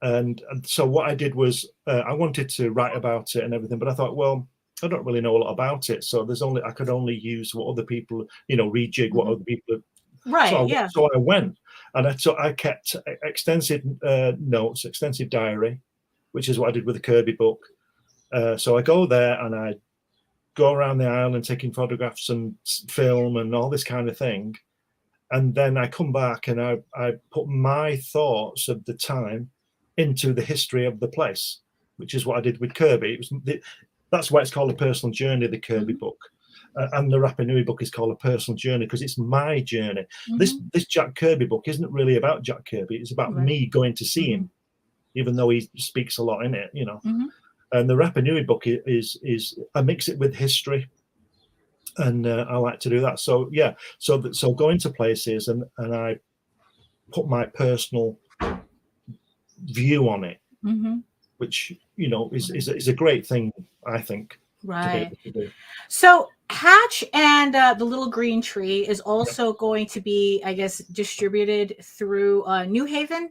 And so what I did was I wanted to write about it and everything, but I thought, well, I don't really know a lot about it, so I could only use what other people, rejig what other people have. Right. So I went, and I kept extensive notes, extensive diary, which is what I did with the Kirby book. So I go there and I go around the island taking photographs and film and all this kind of thing, and then I come back and I put my thoughts of the time into the history of the place, which is what I did with Kirby. That's why it's called A Personal Journey, the Kirby book. And the Rapa Nui book is called A Personal Journey because it's my journey. This Jack Kirby book isn't really about Jack Kirby. It's about me going to see him, even though he speaks a lot in it, you know. And the Rapa Nui book is I mix it with history, and I like to do that. So yeah, so going to places and I put my personal view on it, which, you know, is a great thing, I think. Right. So Hatch and the Little Green Tree is also going to be, I guess, distributed through New Haven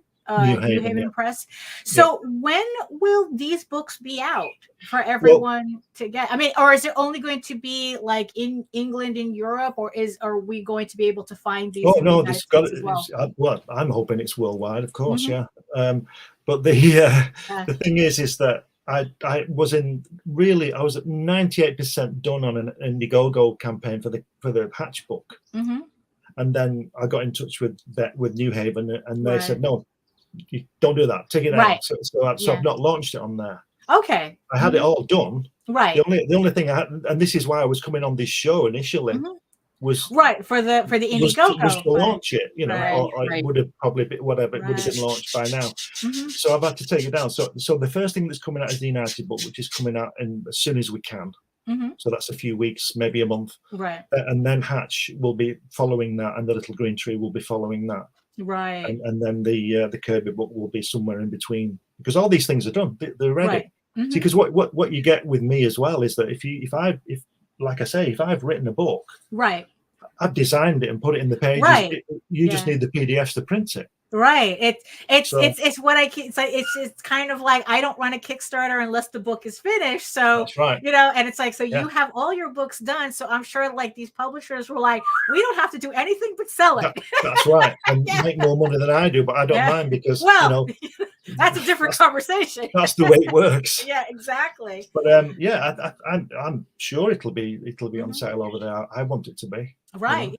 Press. So when will these books be out for everyone to get? I mean, or is it only going to be like in England and Europe, or are we going to be able to find these? Oh no, this got as well. I'm hoping it's worldwide, of course, yeah. But the thing is that I was at 98% done on an Indiegogo campaign for the Hatch book, and then I got in touch with New Haven, and they said no, you don't do that, take it out. So I've not launched it on there. Okay, I had it all done. Right. The only thing I had, and this is why I was coming on this show initially, was for the Indiegogo was to launch it, you know, or it would have probably been whatever, it would have been launched by now. So I've had to take it down. So the first thing that's coming out is the United book, which is coming out as soon as we can. So that's a few weeks, maybe a month. Right. And then Hatch will be following that, and the Little Green Tree will be following that. Right. And then the Kirby book will be somewhere in between, because all these things are done. They're ready. Right. See, because what you get with me as well is that if like I say, if I've written a book, right, I've designed it and put it in the pages. Right. You just need the PDFs to print it. Right. It's what it's kind of like, I don't run a Kickstarter unless the book is finished. So that's right. You know, and it's like, so you have all your books done. So I'm sure like these publishers were like, we don't have to do anything but sell it. That's right. And make more money than I do, but I don't mind because, you know, that's a different conversation. That's the way it works. Yeah, exactly. But I'm sure it'll be on sale over there. I want it to be. Right. You know?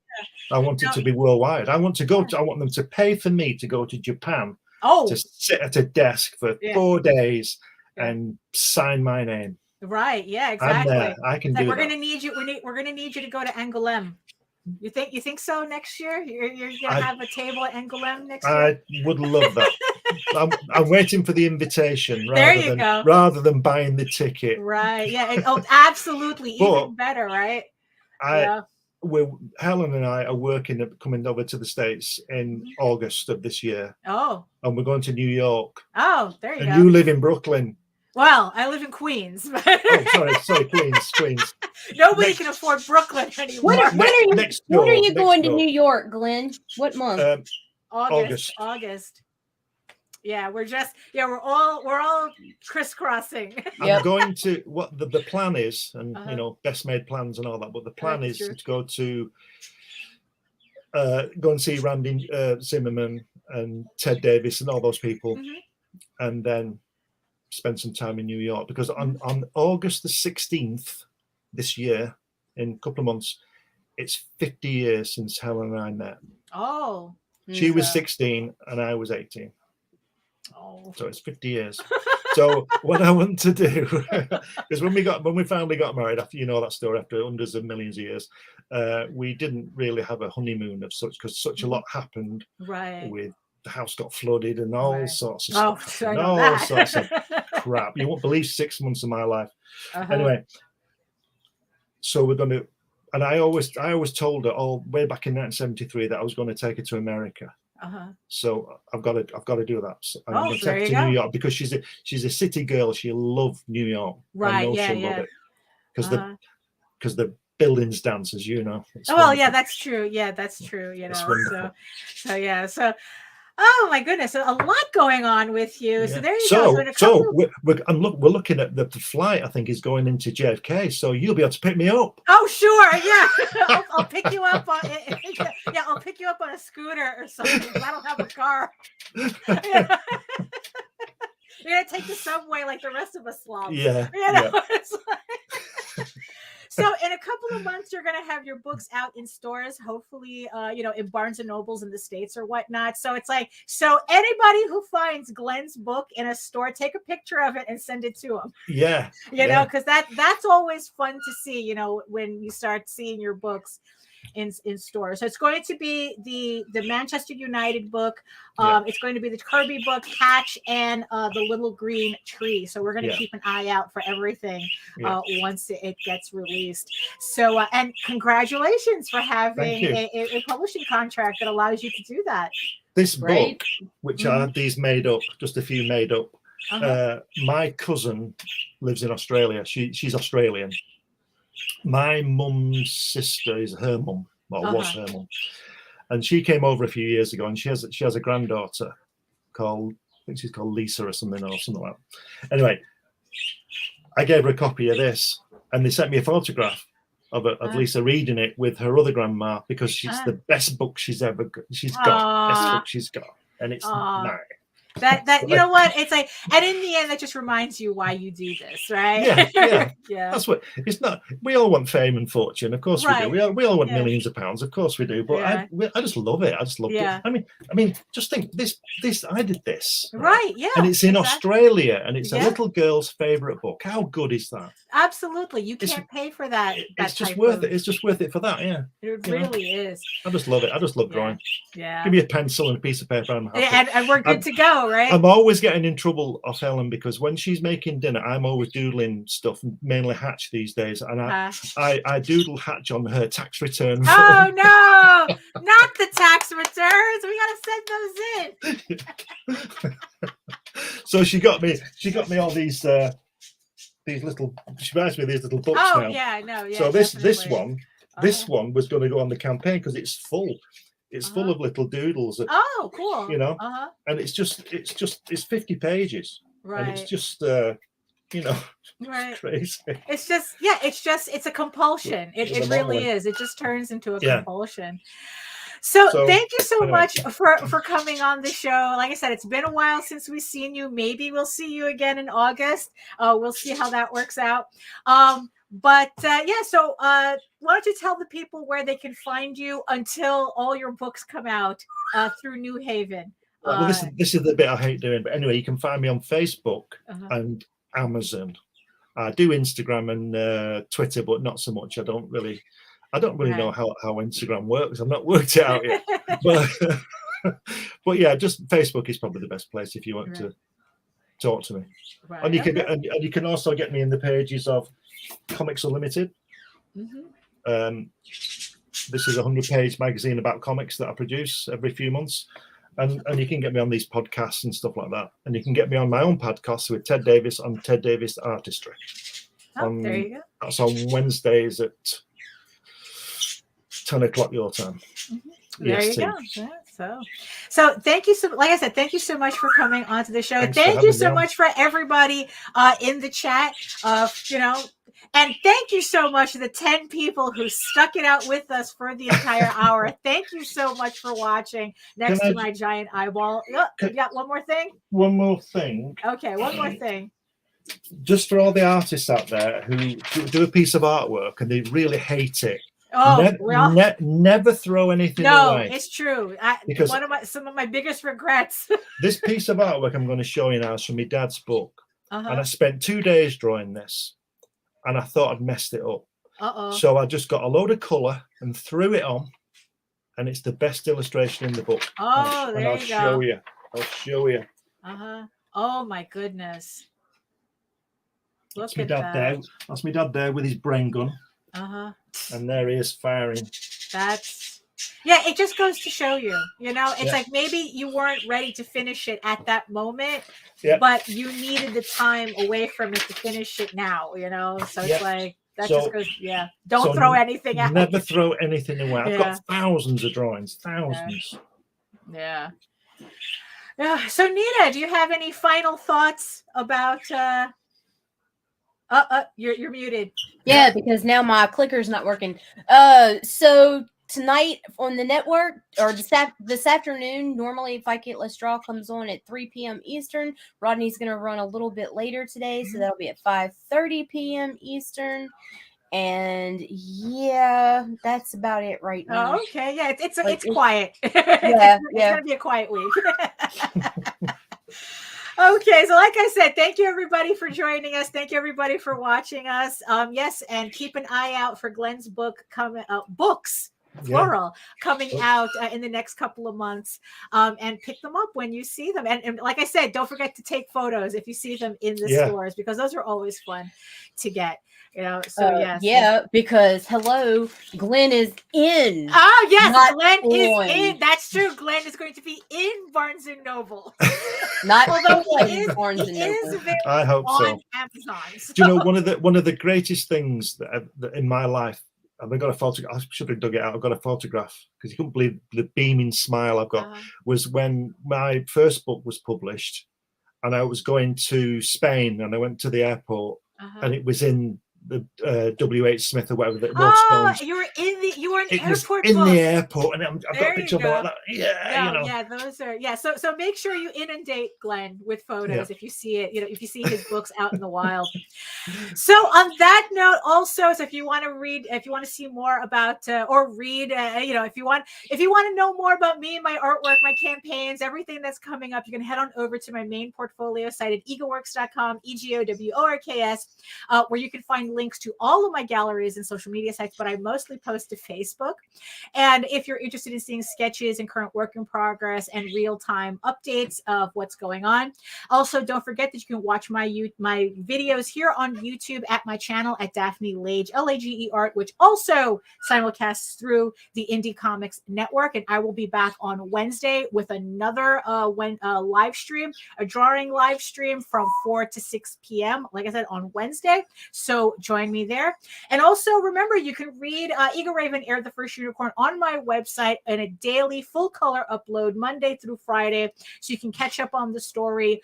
I want it to be worldwide. I want them to pay for me to go to Japan to sit at a desk for 4 days and sign my name. Right. Yeah, exactly. I'm there. I can do we're that. Gonna need you. We're gonna need you to go to Angoulême. You think so next year? You're gonna have a table at Angoulême next year? I would love that. I'm waiting for the invitation rather than buying the ticket. Right. Yeah. Absolutely. Even better, right? Helen and I are working at coming over to the States in August of this year. Oh. And we're going to New York. Oh, there you go. And you live in Brooklyn. Well, I live in Queens. Sorry, Queens. Nobody can afford Brooklyn anymore. When are you going to New York, Glenn? What month? August. Yeah, we're all crisscrossing. I'm going to what the plan is, and you know, best made plans and all that. But the plan is to go and see Randy Zimmerman and Ted Davis and all those people, and then spend some time in New York, because on August the 16th this year, in a couple of months, it's 50 years since Helen and I met. Oh, she was 16 and I was 18. Oh, so it's 50 years. So what I want to do, because when we finally got married, after, you know that story, after hundreds of millions of years, we didn't really have a honeymoon of such, because such a lot happened. Right. With the house got flooded and all sorts of stuff, and all sorts of crap. You won't believe 6 months of my life. Anyway, so we're going to, and I always told her all way back in 1973 that I was going to take her to America. So I've got to do that. So I'm going to take her to New York, because she's a city girl. She'll love New York. Right. I know she'll love it, because the buildings dance, as you know. That's true. Yeah, that's true. You know, so. Oh my goodness, a lot going on with you. Yeah. So there you go. So we're looking at the flight. I think is going into JFK. So you'll be able to pick me up. Oh sure, yeah. I'll pick you up on I'll pick you up on a scooter or something, because I don't have a car. You're gonna take the subway like the rest of us slobs. Yeah. You know? So in a couple of months, you're going to have your books out in stores, hopefully, in Barnes and Nobles in the States or whatnot. So it's like, so anybody who finds Glenn's book in a store, take a picture of it and send it to him. Yeah. Know, because that's always fun to see, when you start seeing your books in stores. So it's going to be the Manchester United book. It's going to be the Kirby book, Hatch, and the Little Green Tree. So we're going to keep an eye out for everything once it gets released. So and congratulations for having a publishing contract that allows you to do that. This book, which I had these made up, just a few made up. My cousin lives in Australia. She's Australian. My mum's sister is her mum, or was her mum, and she came over a few years ago, and she has a granddaughter called, I think she's called Lisa or something like that. Anyway, I gave her a copy of this, and they sent me a photograph of Lisa reading it with her other grandma, because she's the best book she's got, best book she's got, and it's mine. That you know what, it's like, and in the end that just reminds you why you do this, right? Yeah. That's what it's not. We all want fame and fortune, of course we do. We all want millions of pounds, of course we do, but I just love it. I just love it. I mean just think, this I did this, right? And it's in Australia, and it's a little girl's favorite book. How good is that? Absolutely. You can't pay for that. It's just worth it. It's just worth it for that. It really is. I just love it. I just love drawing. Give me a pencil and a piece of paper, I'm happy. And we're good to go. Right? I'm always getting in trouble off Ellen, because when she's making dinner, I'm always doodling stuff, mainly Hatch these days, and I doodle Hatch on her tax return. Oh no, not the tax returns. We gotta send those in. So she got me all these little. She buys me these little books now. So this one was going to go on the campaign, because it's full. It's full of little doodles. Cool. And it's 50 pages. Right. And it's just, crazy. It's a compulsion. It really is. It just turns into a compulsion. So thank you so much for coming on the show. Like I said, it's been a while since we've seen you. Maybe we'll see you again in August. We'll see how that works out. So why don't you tell the people where they can find you until all your books come out through New Haven? Well, this is the bit I hate doing, but anyway, you can find me on Facebook and Amazon. I do Instagram and Twitter, but not so much. I don't really know how Instagram works. I've not worked it out yet. but yeah, just Facebook is probably the best place if you want to talk to me. Right. And you can also get me in the pages of Comics Unlimited. This is a 100-page magazine about comics that I produce every few months, and you can get me on these podcasts and stuff like that, and you can get me on my own podcast with Ted Davis on Ted Davis Artistry. There you go. That's on Wednesdays at 10 o'clock your time. There you go. Yeah, so thank you like I said, thank you so much for coming onto the show. Thank you so much for everybody in the chat. And thank you so much to the 10 people who stuck it out with us for the entire hour. Thank you so much for watching next to my giant eyeball. You got one more thing? One more thing. Okay, one more thing. Just for all the artists out there who do a piece of artwork and they really hate it. Never throw anything away. No, it's true. Because some of my biggest regrets. This piece of artwork I'm going to show you now is from my dad's book. And I spent 2 days drawing this. And I thought I'd messed it up. So I just got a load of colour and threw it on, and it's the best illustration in the book. There you go. I'll show you. Oh my goodness! That's my dad there. That's my dad there with his brain gun. And there he is firing. It just goes to show you, it's like maybe you weren't ready to finish it at that moment, but you needed the time away from it to finish it now, so it's like, that just goes, don't throw anything out. Never throw anything away. I've got thousands of drawings, thousands. Yeah. So Nita, do you have any final thoughts about, you're muted. Yeah, because now my clicker's not working. So tonight on the network, or this afternoon, normally Fight Get Let's Draw comes on at 3 p.m. Eastern. Rodney's going to run a little bit later today, so that'll be at 5:30 p.m. Eastern. And yeah, that's about it right now. Oh, okay. Yeah, it's Like, quiet. Yeah, it's gonna be a quiet week. Okay, so like I said, thank you everybody for joining us. Thank you everybody for watching us. Yes, and keep an eye out for Glenn's book coming books plural coming out in the next couple of months, and pick them up when you see them. And like I said, don't forget to take photos if you see them in the stores, because those are always fun to get. You know, so yes. Yeah, because hello, Glenn is in. Oh yes, Glenn on. is in. That's true. Glenn is going to be in Barnes and Noble. Not although he is Barnes and Noble. available I hope on so. Amazon. So. Do you know one of the greatest things that in my life? I've got a photograph. I should have dug it out. I've got a photograph because you couldn't believe the beaming smile I've got. Was when my first book was published, and I was going to Spain, and I went to the airport, and it was in the W.H. Smith or whatever. You were in it airport. Was in the airport, and I've got a picture of like that. Yeah, those are So make sure you inundate Glenn with photos if you see it. If you see his books out in the wild. So on that note, also, so if you want to read, if you want to see more about or read, if you want to know more about me, my artwork, my campaigns, everything that's coming up, you can head on over to my main portfolio site at egoworks.com, EGOWORKS, where you can find links to all of my galleries and social media sites, but I mostly post to Facebook. And if you're interested in seeing sketches and current work in progress and real-time updates of what's going on, also don't forget that you can watch my videos here on YouTube at my channel at Daphne Lage, Lage Art, which also simulcasts through the Indie Comics Network. And I will be back on Wednesday with another live stream, a drawing live stream from 4 to 6 p.m. Like I said, on Wednesday. So join me there. And also remember, you can read Eagle Raven Air the First Unicorn on my website in a daily full color upload Monday through Friday. So you can catch up on the story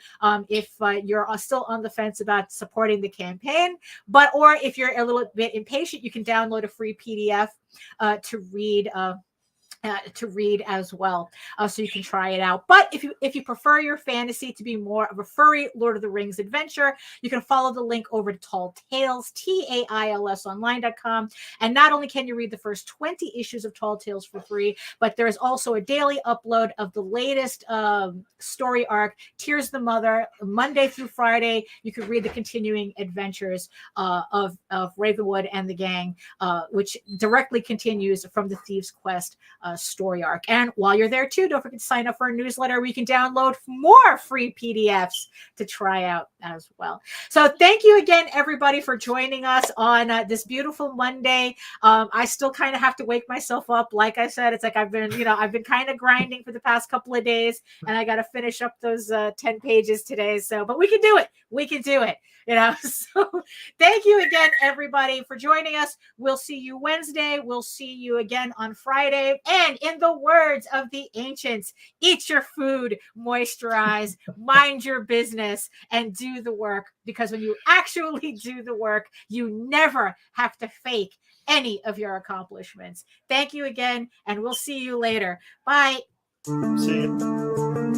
if you're still on the fence about supporting the campaign, or if you're a little bit impatient, you can download a free PDF to read as well, so you can try it out. But if you prefer your fantasy to be more of a furry Lord of the Rings adventure, you can follow the link over to Tall Tales, TAILS online.com. And not only can you read the first 20 issues of Tall Tales for free, but there is also a daily upload of the latest story arc, Tears the Mother, Monday through Friday. You can read the continuing adventures of Ravenwood and the gang, which directly continues from the Thieves' Quest story arc. And while you're there too, don't forget to sign up for our newsletter where you can download more free PDFs to try out as well. So thank you again, everybody, for joining us on this beautiful Monday. I still kind of have to wake myself up. Like I said, it's like I've been kind of grinding for the past couple of days, and I got to finish up those 10 pages today. So, but we can do it. We can do it. So thank you again, everybody, for joining us. We'll see you Wednesday. We'll see you again on Friday. And in the words of the ancients, eat your food, moisturize, mind your business, and do the work. Because when you actually do the work, you never have to fake any of your accomplishments. Thank you again, and we'll see you later. Bye. See you.